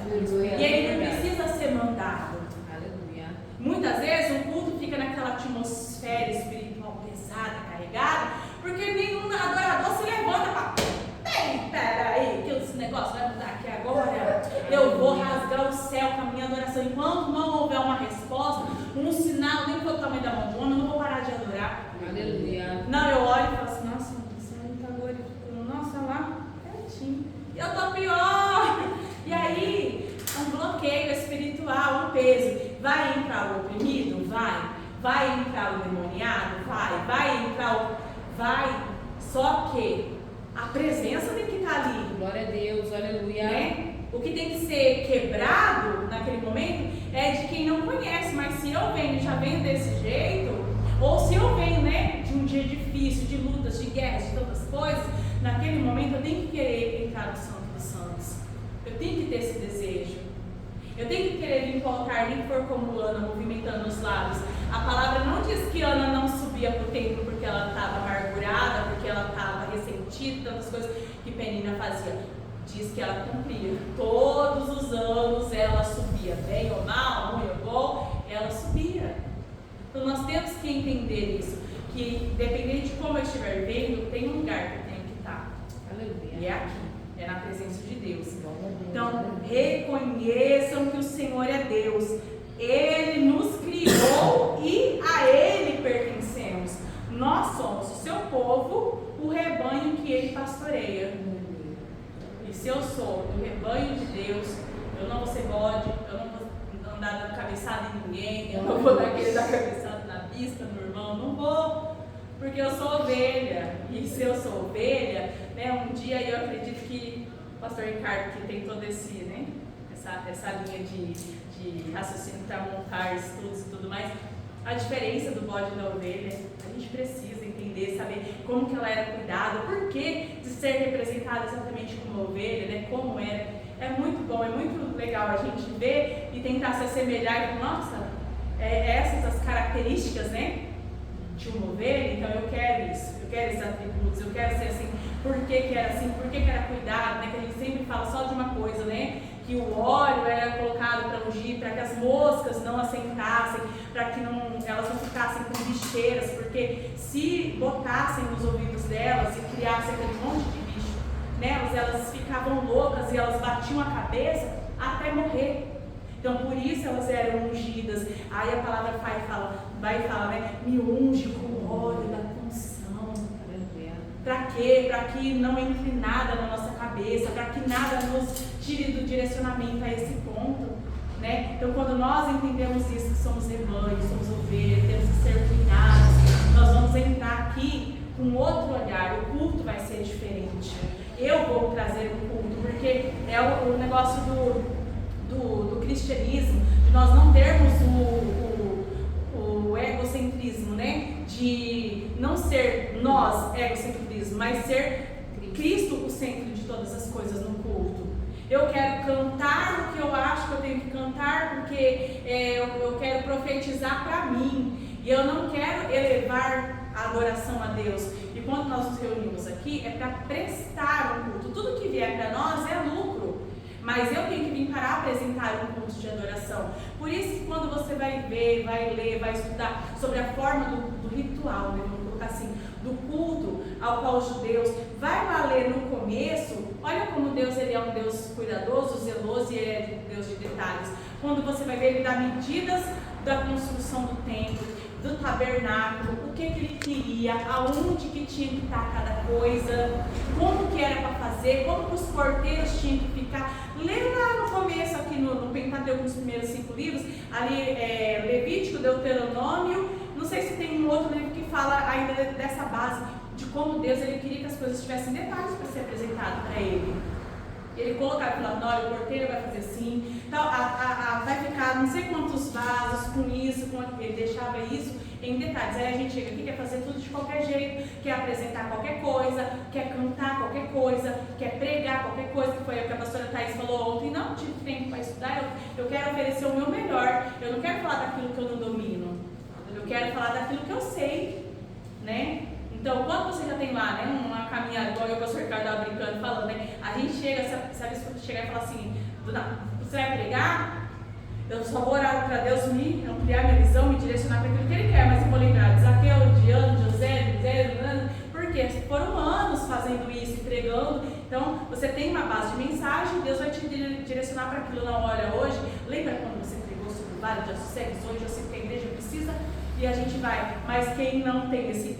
e ele não precisa ser mandado. Aleluia. Muitas vezes o culto fica naquela atmosfera espiritual pesada, carregada, porque nenhum adorador se levanta para... Peraí, que esse negócio vai mudar aqui agora. Eu vou rasgar o céu com a minha adoração. Enquanto não houver uma resposta, um sinal, nem que for o tamanho da mão de homem, eu não vou parar de adorar. Aleluia. Não, eu olho e falo assim: nossa, o Senhor está glorificando. Nossa, lá, pertinho. Eu estou pior. E aí, um bloqueio espiritual, um peso. Vai entrar o oprimido? Vai entrar o demoniado? Vai entrar o... Vai. Só que a presença tem que estar ali. Glória a Deus, aleluia. Né? O que tem que ser quebrado naquele momento é de quem não conhece. Mas se eu venho, já venho desse jeito, ou se eu venho, né, de um dia difícil, de lutas, de guerras, de tantas coisas, naquele momento eu tenho que querer entrar no Santo dos Santos. Eu tenho que ter esse desejo. Eu tenho que querer vir colocar, nem que for como Ana, movimentando os lábios. A palavra não diz que Ana não subia para o templo porque ela estava amargurada, porque ela estava ressentida, tantas coisas que Penina fazia. Diz que ela cumpria. Todos os anos ela subia, bem ou mal, ruim ou bom, ela subia. Então nós temos que entender isso, que dependendo de como eu estiver vendo, tem um lugar que eu tenho que estar. Aleluia. E é aqui, é na presença de Deus. Então, reconheçam que o Senhor é Deus. Ele nos criou e a Ele pertencemos. Nós somos o seu povo, o rebanho que Ele pastoreia. E se eu sou do rebanho de Deus, eu não vou ser bode, eu não vou andar dando cabeçada em ninguém, eu não vou dar aquele dar cabeçada na pista, no irmão, não vou. Porque eu sou ovelha. E se eu sou ovelha, né, um dia eu acredito que o pastor Ricardo, que tem todo esse, né, essa linha de raciocínio para montar estudos e tudo mais, a diferença do bode e da ovelha, a gente precisa entender, saber como que ela era cuidada, por que de ser representada exatamente como uma ovelha, né, como era. É muito bom, é muito legal a gente ver e tentar se assemelhar e, nossa, essas as características, né, de uma ovelha, então eu quero isso, eu quero esses atributos, eu quero ser assim. Por que era assim? Por que era cuidado, né? Que a gente sempre fala só de uma coisa, né? Que o óleo era colocado para ungir, para que as moscas não assentassem, para que elas não ficassem com bicheiras, porque se botassem nos ouvidos delas e criassem aquele monte de bicho nelas, elas ficavam loucas e elas batiam a cabeça até morrer. Então, por isso elas eram ungidas. Aí a palavra vai falar, né? Me unge com o óleo da unção. Para quê? Para que não entre nada na nossa cabeça, para que nada nos tire do direcionamento a esse ponto, né? Então, quando nós entendemos isso, que somos rebanhos, somos ovelhas, temos que ser cuidados, nós vamos entrar aqui com outro olhar, o culto vai ser diferente. Eu vou trazer o culto, porque é o negócio do cristianismo, de nós não termos o egocentrismo, né? De não ser nós egocentrismo, mas ser Cristo o centro de todas as coisas no culto. Eu quero cantar o que eu acho que eu tenho que cantar, porque eu quero profetizar para mim, e eu não quero elevar a adoração a Deus. E quando nós nos reunimos aqui, é para prestar um culto. Tudo que vier para nós é lucro. Mas eu tenho que vir para apresentar um culto de adoração. Por isso que quando você vai ver, vai ler, vai estudar sobre a forma do ritual, né? Vamos colocar assim, do culto ao qual os judeus, vai lá ler no começo, olha como Deus ele é um Deus cuidadoso, zeloso e é Deus de detalhes. Quando você vai ver, ele dá medidas da construção do templo, do tabernáculo, o que ele queria, aonde que tinha que estar cada coisa, como que era para fazer, como que os porteiros tinham que ficar. Lê lá no começo aqui Pentateuco nos primeiros 5 livros, ali Levítico, Deuteronômio, não sei se tem um outro livro que fala ainda dessa base, de como Deus ele queria que as coisas tivessem detalhes para ser apresentado para ele. Ele colocava pela olha, o porteiro vai fazer assim, então, vai ficar não sei quantos vasos com isso, ele deixava isso em detalhes. Aí a gente chega aqui, quer fazer tudo de qualquer jeito, quer apresentar qualquer coisa, quer cantar qualquer coisa, quer pregar qualquer coisa, que foi o que a pastora Thaís falou ontem. Não tive tempo para estudar, eu quero oferecer o meu melhor, eu não quero falar daquilo que eu não domino, eu quero falar daquilo que eu sei, né? Então, quando você já tem lá, né, uma caminhada, igual eu e o pastor Ricardo estava brincando, falando, né, a gente chega, sabe, chegar e falar assim, você vai pregar? Eu só vou orar para Deus me ampliar minha visão, me direcionar para aquilo que Ele quer, mas eu vou lembrar de Zaqueu, de Ana, José, porque foram anos fazendo isso, pregando. Então, você tem uma base de mensagem, Deus vai te direcionar para aquilo na hora hoje. Lembra quando você pregou sobre o vale de Assucegues? Hoje eu sei que a igreja precisa e a gente vai, mas quem não tem esse...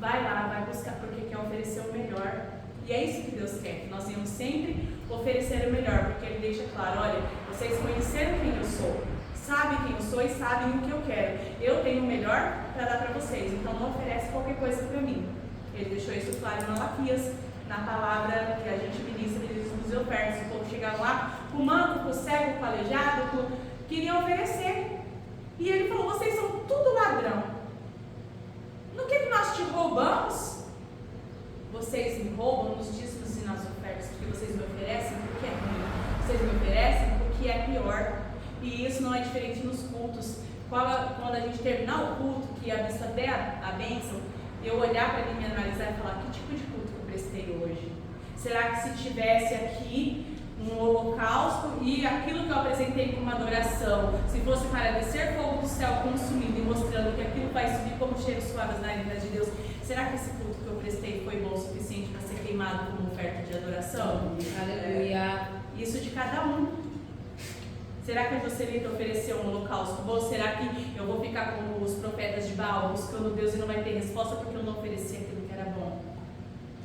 vai lá, vai buscar, porque quer oferecer o melhor. E é isso que Deus quer, que nós venhamos sempre oferecer o melhor, porque Ele deixa claro, olha, vocês conheceram quem eu sou, sabem quem eu sou e sabem o que eu quero. Eu tenho o melhor para dar para vocês, então não oferece qualquer coisa para mim. Ele deixou isso claro em Malaquias, na palavra que a gente ministra nos ofertas. O povo chegava lá, com o manco, com o cego, com o aleijado, queriam oferecer. E Ele falou, vocês são tudo ladrão. No que nós te roubamos? Vocês me roubam nos dízimos e nas ofertas, porque vocês me oferecem porque é ruim. Vocês me oferecem porque é pior. E isso não é diferente nos cultos. Quando a gente terminar o culto, que a bispa der a bênção, eu olhar para mim, me analisar e falar, que tipo de culto que eu prestei hoje? Será que se tivesse aqui um holocausto e aquilo que eu apresentei como adoração, se fosse para descer fogo do céu consumindo e mostrando que aquilo vai subir como cheiro suave nas narinas de Deus, será que esse culto que eu prestei foi bom o suficiente para ser queimado como oferta de adoração? Aleluia. Isso de cada um. Será que a Jocelita ofereceu um holocausto bom? Será que eu vou ficar como os profetas de Baal, buscando Deus e não vai ter resposta porque eu não ofereci aquilo que era bom?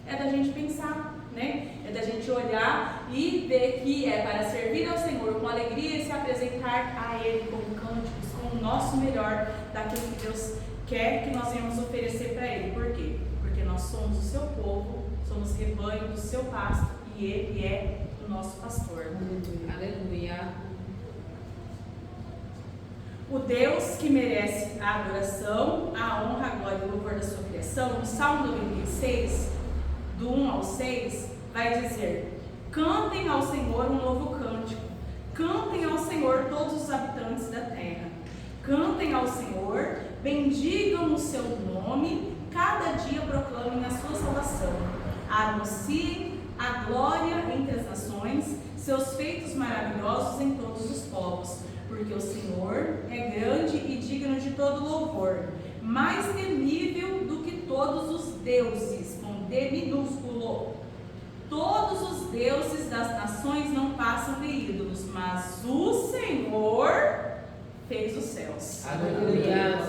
É da gente pensar, né? É da gente olhar e ver que é para servir ao Senhor com alegria e se apresentar a Ele com cânticos, com o nosso melhor, daquilo que Deus quer que nós venhamos oferecer para Ele. Por quê? Porque nós somos o seu povo, somos rebanho do seu pasto e Ele é o nosso pastor. Aleluia. O Deus que merece a adoração, a honra, a glória e o louvor da sua criação, no Salmo 96, do 1 ao 6, vai dizer: cantem ao Senhor um novo cântico, cantem ao Senhor todos os habitantes da terra, cantem ao Senhor, bendigam o seu nome, cada dia proclamem a sua salvação, anunciem a glória entre as nações, seus feitos maravilhosos em todos os povos. Porque o Senhor é grande e digno de todo louvor, mais temível do que todos os deuses, com D minúsculo. Todos os deuses das nações não passam de ídolos, mas o Senhor fez os céus. Aleluia.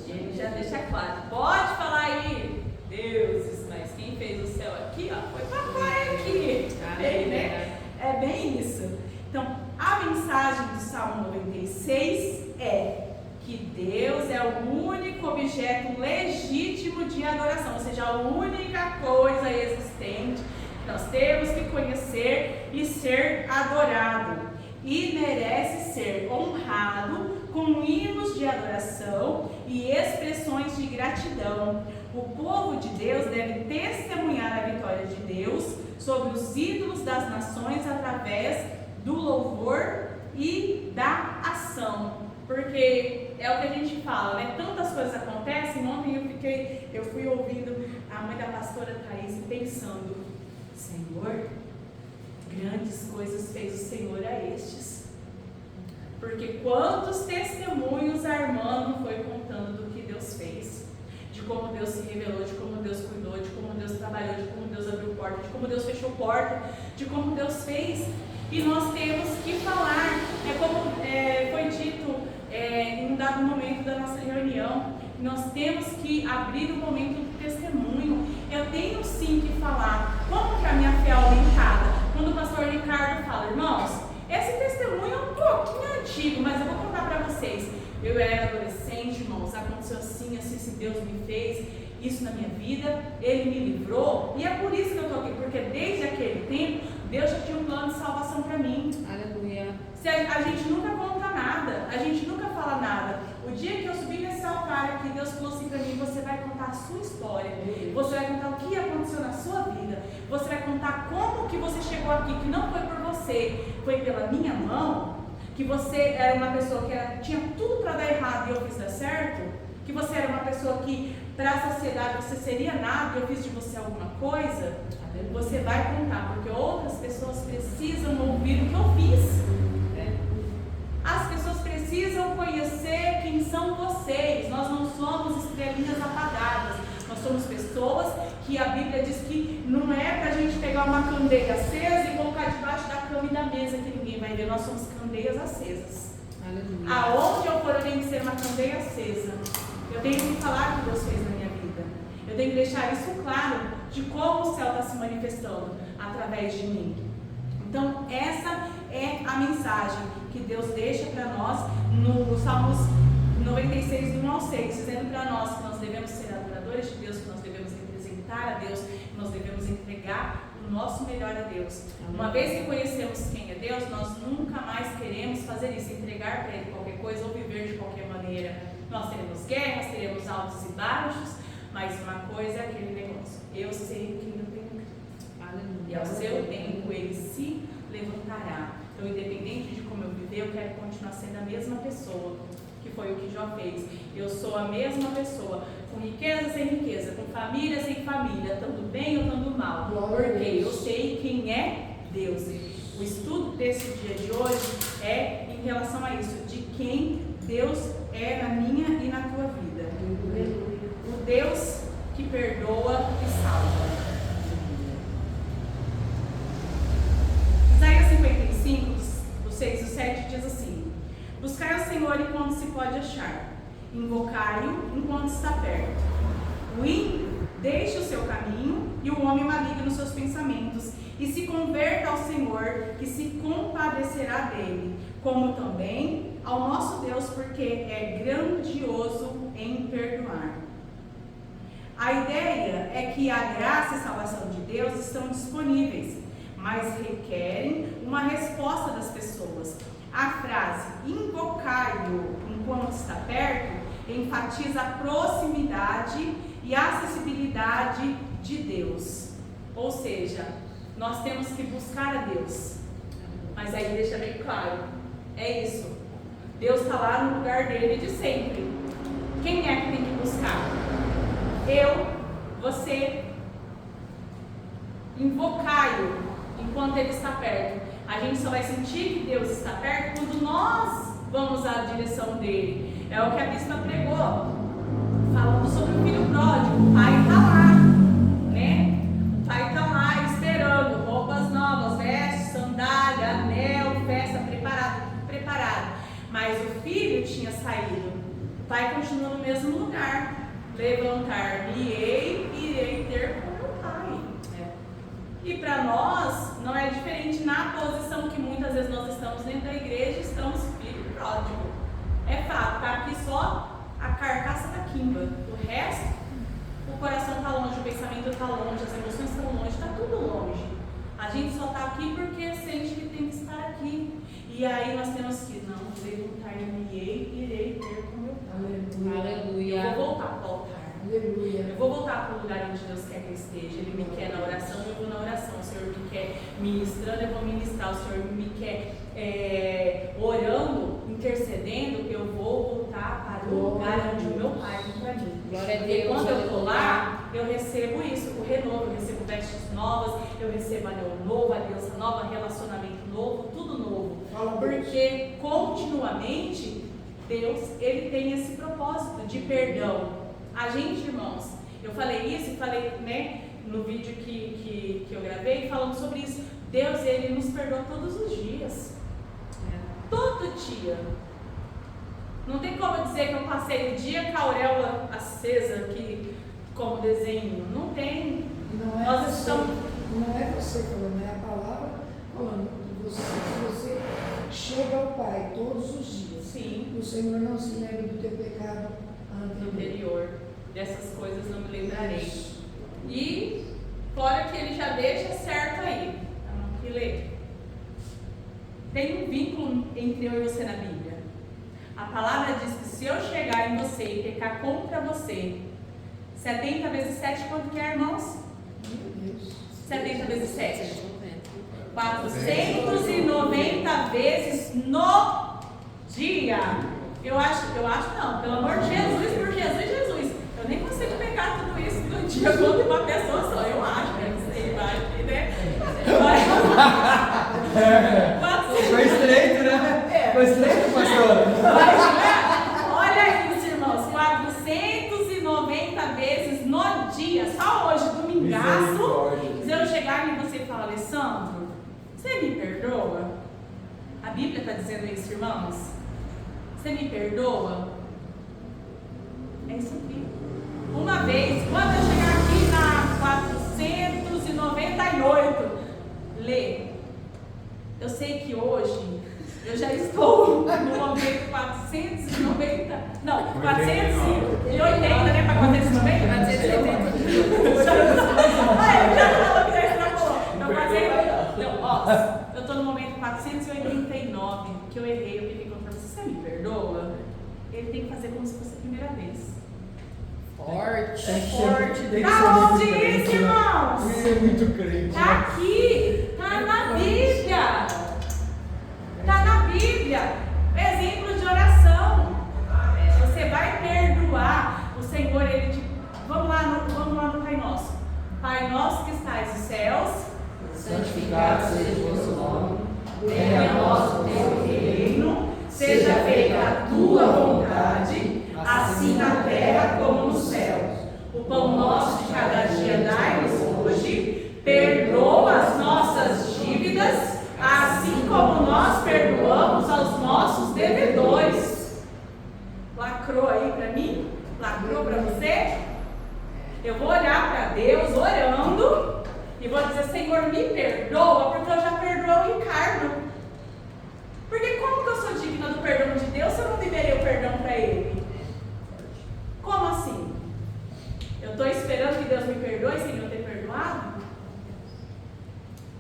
Ele já deixa claro. Pode falar aí, deuses, mas quem fez o céu aqui, ó, foi papai aqui. Bem, né? É bem isso. Então, a mensagem do Salmo 96 é que Deus é o único objeto legítimo de adoração, ou seja, a única coisa existente que nós temos que conhecer e ser adorado. E merece ser honrado com hinos de adoração e expressões de gratidão. O povo de Deus deve testemunhar a vitória de Deus sobre os ídolos das nações através do louvor e da ação, porque é o que a gente fala, né? Tantas coisas acontecem. Ontem eu fui ouvindo a mãe da pastora Thaís pensando: Senhor, grandes coisas fez o Senhor a estes, porque quantos testemunhos a irmã não foi contando do que Deus fez, de como Deus se revelou, de como Deus cuidou, de como Deus trabalhou, de como Deus abriu porta, de como Deus fechou porta, de como Deus fez. E nós temos que falar, como foi dito em um dado momento da nossa reunião, nós temos que abrir o momento do testemunho. Eu tenho sim que falar como que a minha fé é aumentada. Quando o pastor Ricardo fala: irmãos, esse testemunho é um pouquinho eu era adolescente, irmãos, aconteceu assim, assim, se Deus me fez isso na minha vida, Ele me livrou, e é por isso que eu estou aqui, porque desde aquele tempo, Deus já tinha um plano de salvação para mim. Aleluia. A gente nunca conta nada, a gente nunca fala nada. O dia que eu subi nesse altar aqui, Deus falou assim para mim: você vai contar a sua história, você vai contar o que aconteceu na sua vida, você vai contar como que você chegou aqui, que não foi por você, foi pela minha mão, que você era uma pessoa que tinha tudo para dar errado e eu fiz dar certo, que você era uma pessoa que para a sociedade você seria nada e eu fiz de você alguma coisa. Você vai contar, porque outras pessoas precisam ouvir o que eu fiz. As pessoas precisam conhecer quem são vocês. Nós não somos estrelinhas apagadas. Nós somos pessoas que a Bíblia diz que não é para a gente pegar uma candeia acesa e colocar debaixo da cama e da mesa que ninguém vai ver. Nós somos candeias acesas. Aleluia. Aonde eu for, eu tenho que ser uma candeia acesa. Eu tenho que falar o que Deus fez na minha vida. Eu tenho que deixar isso claro de como o céu está se manifestando através de mim. Então, essa é a mensagem que Deus deixa para nós no Salmos 96, do 1 ao 6, dizendo para nós que nós devemos ser adoradores de Deus, que nós devemos representar a Deus, que nós devemos entregar o nosso melhor a Deus. Uma vez que conhecemos quem é Deus, nós nunca mais queremos fazer isso, entregar para Ele qualquer coisa ou viver de qualquer maneira. Nós teremos guerras, teremos altos e baixos, mas uma coisa é aquele negócio: eu sei quem eu tenho crido. E ao seu tempo Ele se levantará. Então, independente de como eu viver, eu quero continuar sendo a mesma pessoa, que foi o que Jó fez. Eu sou a mesma pessoa, com riqueza sem riqueza, com família sem família, estando bem ou estando mal, porque eu sei quem é Deus. O estudo desse dia de hoje é em relação a isso, de quem Deus é na minha e na tua vida. O Deus que perdoa e salva. Isaías 55, do 6 ao 7 diz assim: buscai ao Senhor enquanto se pode achar, invocai-o enquanto está perto. O ímpio deixe o seu caminho e o homem maligno os seus pensamentos, e se converta ao Senhor, que se compadecerá dele, como também ao nosso Deus, porque é grandioso em perdoar. A ideia é que a graça e a salvação de Deus estão disponíveis, mas requerem uma resposta das pessoas. A frase invocai-o enquanto está perto enfatiza a proximidade e a acessibilidade de Deus. Ou seja, nós temos que buscar a Deus. Mas aí deixa bem claro, é isso. Deus está lá no lugar dele de sempre. Quem é que tem que buscar? Eu, você. Invocai-o enquanto Ele está perto. A gente só vai sentir que Deus está perto quando nós vamos à direção dele. É o que a bispa pregou, falando sobre o filho pródigo. O pai está lá, né? O pai está lá esperando, roupas novas, vestes, sandália, anel, festa, preparado. Mas o filho tinha saído. O pai continua no mesmo lugar. Levantar-me-ei, irei ter com meu pai. E para nós, não é diferente na posição que muitas vezes nós estamos dentro da igreja, estamos filho pródigo. É fato, está aqui só a carcaça da quimba. O resto, o coração está longe, o pensamento está longe, as emoções estão longe, está tudo longe. A gente só está aqui porque sente que tem que estar aqui. E aí nós temos que, não, levantar-me-ei, irei ter com meu pai. Aleluia. Eu vou voltar para o altar. Aleluia. Eu vou voltar para o lugar onde Deus quer que eu esteja. Ele me quer na oração, eu vou na oração. O Senhor me quer ministrando, eu vou ministrar. O Senhor me quer orando, intercedendo, eu vou voltar para o lugar onde o meu Pai tem para mim. Glória a Porque Deus. quando eu estou lá, eu recebo isso, o renovo, eu recebo vestes novas, eu recebo anel novo, aliança nova, relacionamento novo, tudo novo. Porque continuamente Deus, Ele tem esse propósito de perdão. A gente, irmãos, eu falei isso e falei, né, no vídeo que eu gravei, falando sobre isso. Deus, Ele nos perdoa todos os dias. Todo dia. Não tem como dizer que eu passei o dia com a auréola acesa aqui, como desenho. Não tem. Não é você falando, é a palavra falando. Se você chega ao Pai todos os dias. Sim. O Senhor não se lembra do teu pecado Anterior. Dessas coisas não me lembrarei. E fora que ele já deixa certo aí. Vamos aqui ler. Tem um vínculo entre eu e você na Bíblia. A palavra diz que se eu chegar em você e pecar contra você, 70 vezes 7, quanto que é, irmãos? Meu Deus. 70 vezes 7. 490 vezes no dia. Eu acho não, pelo amor de Jesus, por Jesus. Eu nem consigo pegar tudo isso no dia contra uma pessoa só. Eu acho, né? Não sei, eu acho que, né? Foi estreito, né? Foi estreito, pastora. Olha isso, irmãos. 490 vezes no dia. Só hoje, domingaço. Se eu chegar em você e falar, Alessandro, você me perdoa? A Bíblia está dizendo isso, irmãos. Você me perdoa? É isso aqui. Uma vez, quando eu chegar aqui na 498, lê. Eu sei que hoje eu já estou no momento 490. Não, 480, né? Para 490? 480. Já falou que já extrapolou. Então, ó, eu estou no momento 489, que eu errei, eu pedi contra você. Você me perdoa? Ele tem que fazer como se fosse a primeira vez. Forte. Tá onde isso, irmãos? Você é muito crente. Tá aqui, tá na Bíblia. Tá na Bíblia. Exemplo de oração. Você vai perdoar. O Senhor, ele te... Vamos lá no Pai Nosso. Pai Nosso que estais nos céus, santificado seja o vosso nome, venha a nós o teu reino, seja feita a tua vontade, assim na terra como nos céus. O pão nosso de cada dia dai-nos hoje, perdoa as nossas dívidas, assim como nós perdoamos aos nossos devedores. Lacrou aí para mim? Lacrou para você? Eu vou olhar para Deus orando e vou dizer, Senhor, me perdoa, porque eu já perdoo o Ricardo. Porque como que eu sou digna do perdão de Deus se eu não liberei o perdão para ele? Como assim? Eu estou esperando que Deus me perdoe sem eu ter perdoado?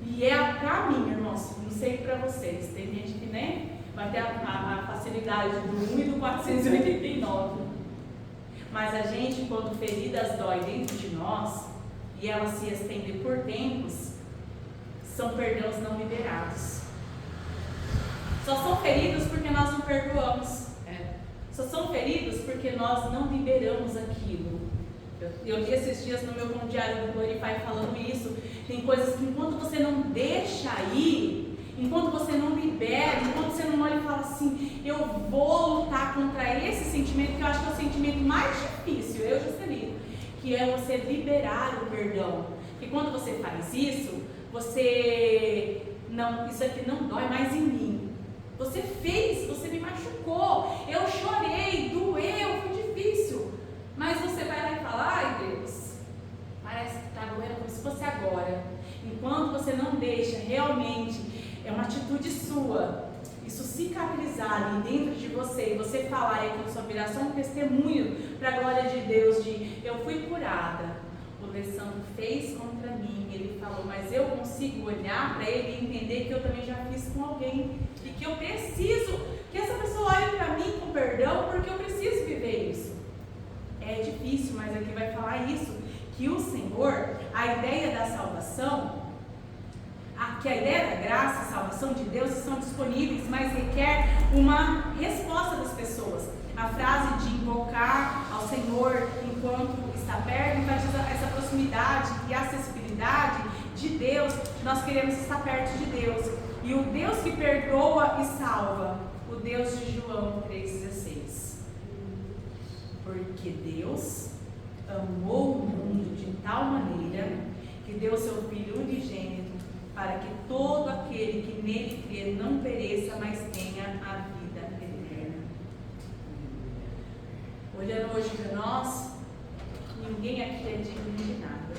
E é para mim, irmãos, não sei para vocês. Tem gente que nem vai ter a facilidade do 1 e do 489. Mas a gente, quando feridas dói dentro de nós, e elas se estendem por tempos, são perdões não liberados. Só são feridos porque nós não perdoamos. Só são feridos porque nós não liberamos aquilo. Eu li esses dias no meu diário do Glorify falando isso. Tem coisas que enquanto você não deixa ir, enquanto você não libera, enquanto você não olha e fala assim, eu vou lutar contra esse sentimento, que eu acho que é o sentimento mais difícil, eu já sei, que é você liberar o perdão. E quando você faz isso, isso aqui não dói mais em mim. Você fez, você me machucou, eu chorei, doeu, foi difícil. Mas você vai lá e fala, ai Deus, parece que está doendo como se fosse agora. Enquanto você não deixa realmente, é uma atitude sua, isso cicatrizar ali dentro de você, e você falar e aquilo só virar só um testemunho para a glória de Deus, de eu fui curada, o Alessandro fez contra mim, ele falou, mas eu consigo olhar para ele e entender que eu também já fiz com alguém, e que eu preciso, que essa pessoa olhe para mim com perdão, porque eu preciso viver isso. É difícil, mas aqui vai falar isso, que o Senhor, a ideia da salvação, que a ideia da graça, a salvação de Deus são disponíveis, mas requer uma resposta das pessoas. A frase de invocar ao Senhor enquanto está perto, enfatiza essa proximidade e acessibilidade de Deus. Nós queremos estar perto de Deus. E o Deus que perdoa e salva, o Deus de João 3,16. Porque Deus amou o mundo de tal maneira que deu seu Filho unigênito, para que todo aquele que nele crê não pereça, mas tenha a vida eterna. Olhando hoje para nós, ninguém aqui é digno de nada.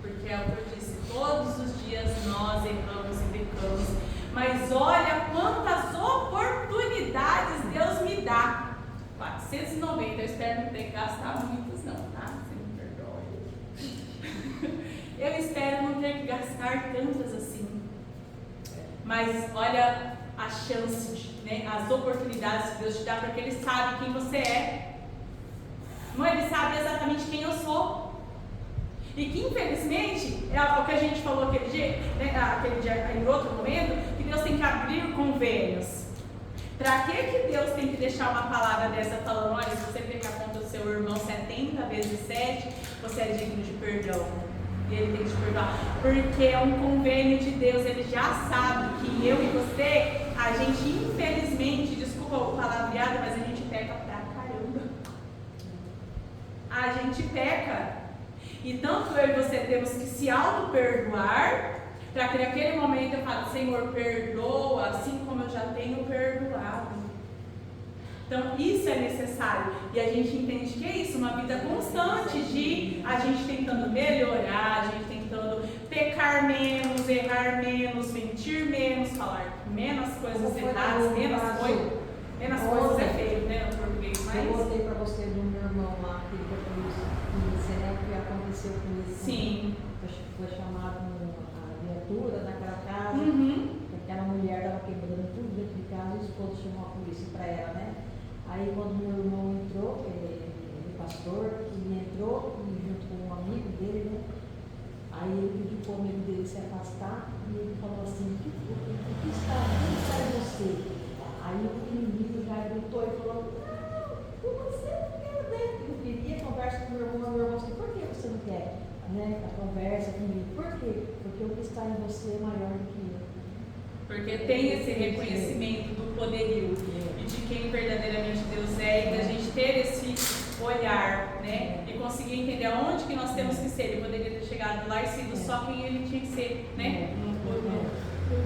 Porque é o que eu disse, todos os dias nós erramos e pecamos. Mas olha quanta gastar muitos não, tá? Você me perdoe. Eu espero não ter que gastar tantas assim. Mas olha a chance, né? As oportunidades que Deus te dá, porque Ele sabe quem você é. Não, Ele sabe exatamente quem eu sou. E que infelizmente, é o que a gente falou aquele dia, né? Aquele dia em outro momento, que Deus tem que abrir convênios. Para que Deus tem que deixar uma palavra dessa falando, olha, se você pecar contra o seu irmão 70 vezes 7, você é digno de perdão. E Ele tem que te perdoar. Porque é um convênio de Deus, Ele já sabe que eu e você, a gente infelizmente, desculpa o palavreado, mas a gente peca pra caramba. A gente peca. E tanto eu e você temos que se auto-perdoar, para que naquele momento eu fale, Senhor, perdoa, assim como eu já tenho perdoado. Então isso é necessário. E a gente entende que é isso, uma vida constante de a gente tentando melhorar, a gente tentando pecar menos, errar menos, mentir menos, falar menos coisas erradas, menos coisas é feio, né, no português, mas... Eu contei para você do meu irmão lá, que ele foi polícia, né, o que aconteceu com ele. Sim. Foi chamado a viatura naquela casa, aquela mulher estava quebrando tudo dentro de casa e o esposo chamou a polícia para ela, né? Aí quando meu irmão entrou, ele é pastor, ele entrou junto com um amigo dele, né? Aí ele pediu para o amigo dele se afastar e ele falou assim, o que está em você? Aí o inimigo já gritou e falou, não, você não quer, né? Eu queria conversa com o meu irmão assim, por que você não quer, né? A conversa comigo, por quê? Porque o que está em você é maior do que eu. Porque tem esse reconhecimento do poderio e de quem verdadeiramente Deus é, e da gente ter esse olhar, né? E conseguir entender aonde que nós temos que ser. Ele poderia ter chegado lá e sido só quem ele tinha que ser, né?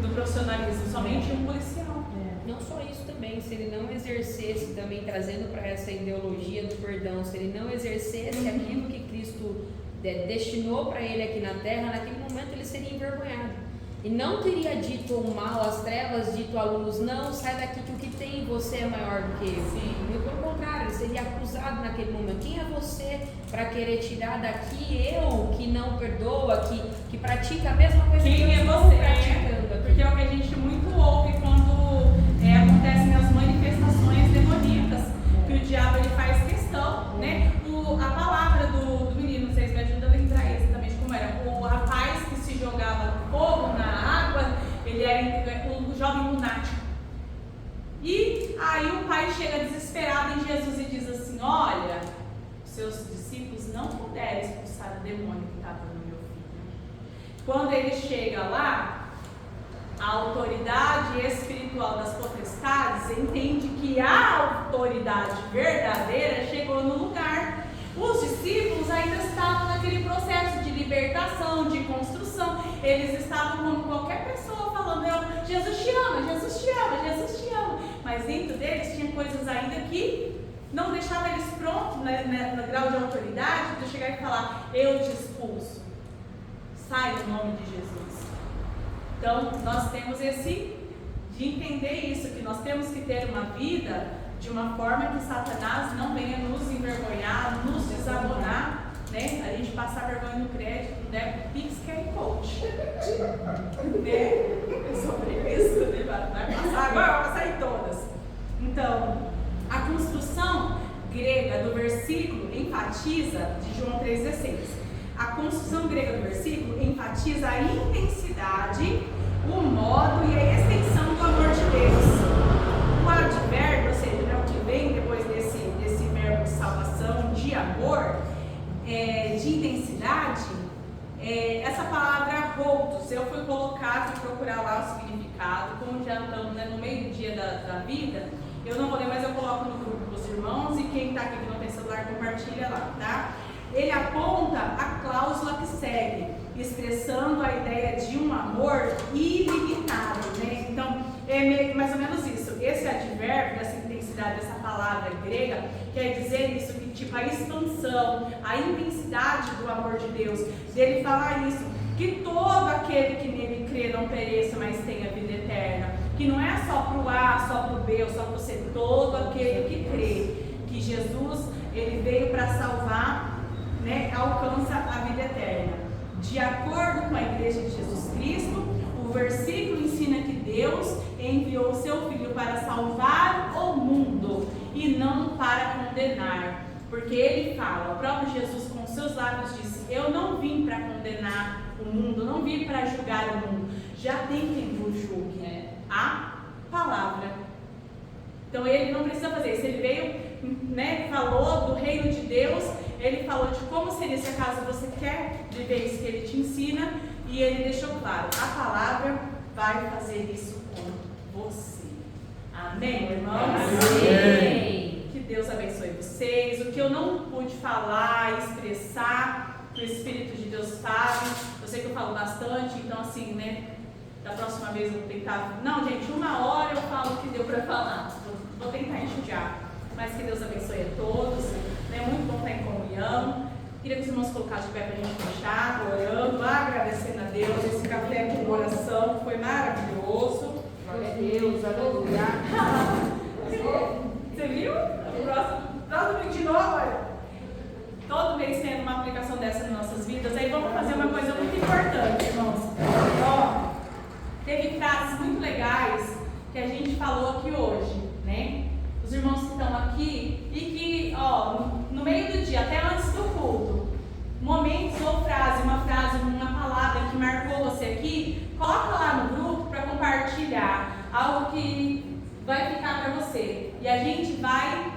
No profissionalismo, somente um policial. Não só isso também, se ele não exercesse também, trazendo para essa ideologia do perdão, se ele não exercesse aquilo que Cristo destinou para ele aqui na terra, naquele momento ele seria envergonhado. E não teria dito o mal, as trevas, dito a luz, não, sai daqui que o que tem em você é maior do que eu. Sim. Muito pelo contrário, ele seria acusado naquele momento. Quem é você para querer tirar daqui eu que não perdoa, que pratica a mesma coisa que eu estou praticando aqui? Porque é o que a gente muito ouve quando acontecem as manifestações demoníacas, que o diabo ele faz questão, né? A palavra do menino, vocês me ajudam a lembrar exatamente como era. O rapaz que se jogava no fogo, na água, ele era um jovem lunático. E aí o pai chega desesperado em Jesus e diz assim, olha, seus discípulos não puderam expulsar o demônio que estava no meu filho. Quando ele chega lá, a autoridade espiritual das potestades entende que a autoridade verdadeira chegou no lugar. Os discípulos ainda estavam naquele processo de libertação, de construção. Eles estavam como qualquer pessoa falando, Jesus te ama, Jesus te ama, Jesus te ama. Mas dentro deles tinha coisas ainda que não deixavam eles prontos, né, no grau de autoridade, de chegar e falar, eu te expulso. Sai no nome de Jesus. Então, nós temos de entender isso, que nós temos que ter uma vida de uma forma que Satanás não venha nos envergonhar, nos desabonar, né? A gente passar vergonha no crédito, né? Pix QR Code. Né? É sobre isso, né? Vai passar agora, vai passar em todas. Então, a construção grega do versículo enfatiza, de João 3,16, a construção grega do versículo enfatiza a intensidade, o modo e a extensão do amor de Deus. O advérbio, ou seja, o que vem depois desse verbo de salvação, de amor, de intensidade, essa palavra holtos, eu fui colocar, fui procurar lá o significado, como já estamos no meio do dia da vida, eu não vou ler, mas eu coloco no grupo dos irmãos e quem está aqui que não tem celular, compartilha lá, tá? Ele aponta a cláusula que segue, expressando a ideia de um amor ilimitado, né? Então, é mais ou menos isso. Esse advérbio, essa intensidade, essa palavra grega, quer dizer isso, que tipo a expansão, a intensidade do amor de Deus, dele falar isso, que todo aquele que nele crê não pereça, mas tenha vida eterna, que não é só para o A, só para o B, ou só para o C, todo aquele que crê, que que Jesus ele veio para salvar, né, alcança a vida eterna. De acordo com a igreja de Jesus Cristo, o versículo ensina que Deus enviou o seu Filho para salvar o mundo e não para condenar. Porque ele fala, o próprio Jesus com seus lábios disse: eu não vim para condenar o mundo, não vim para julgar o mundo. Já tem quem vos julgue, a palavra. Então ele não precisa fazer isso. Ele veio, né, falou do reino de Deus, ele falou de como seria se acaso você quer viver isso que ele te ensina, e ele deixou claro, a palavra vai fazer isso com você. Amém, irmãos? Amém. Que Deus abençoe vocês. O que eu não pude falar, expressar, que o Espírito de Deus fale. Eu sei que eu falo bastante, então assim, né, da próxima vez eu vou tentar. Não, gente, 1 hora eu falo o que deu para falar. Vou tentar enxugar. Mas que Deus abençoe a todos. É muito bom estar em comunhão. Queria que os irmãos colocassem de pé para a gente fechar, orando, agradecendo a Deus. Esse café com oração foi maravilhoso. Glória a Deus, aleluia. Você viu? Próximo de novo, olha. Todo mês tendo uma aplicação dessa nas nossas vidas. Aí vamos fazer uma coisa muito importante, irmãos. Ó, teve frases muito legais que a gente falou aqui hoje, né? Os irmãos que estão aqui e que, ó, no meio do dia, até antes do culto, momentos ou frase, uma palavra que marcou você aqui, coloca lá no grupo para compartilhar algo que vai ficar para você. E a gente vai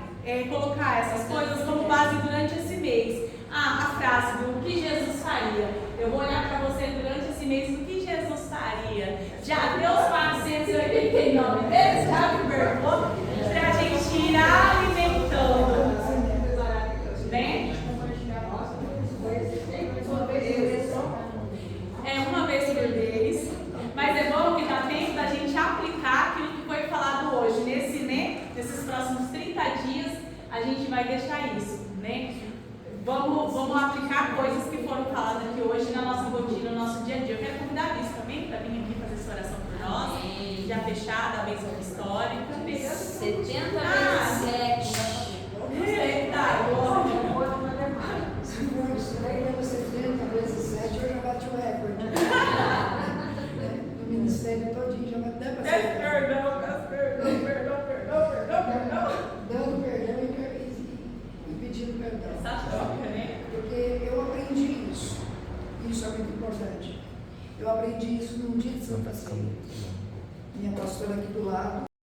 colocar essas coisas como base durante esse mês. A frase do que Jesus faria. Eu vou olhar para você durante esse mês do que Jesus faria. Já deu os 489 vezes, já me perguntou, para a gente ir alimentando. Né? Uma vez por vez. Mas é bom que dá tempo da gente aplicar aquilo que foi falado hoje. Nesses próximos 30 dias, a gente vai deixar isso, né? Vamos aplicar coisas que foram faladas aqui hoje na nossa rotina, no nosso dia a dia. Eu quero convidar a Liz também para vir aqui fazer essa oração por nós. Já fechada a bênção histórica. 70 vezes 7. Eita, Se for estranho, você 70 vezes 7, eu já bati o recorde. No ministério todinho já bati até para ser. perdão. Dando perdão e pedindo perdão. Essa troca, né? Porque eu aprendi isso. Isso é muito importante. Eu aprendi isso num dia de Santa Ceia. Minha pastora aqui do lado,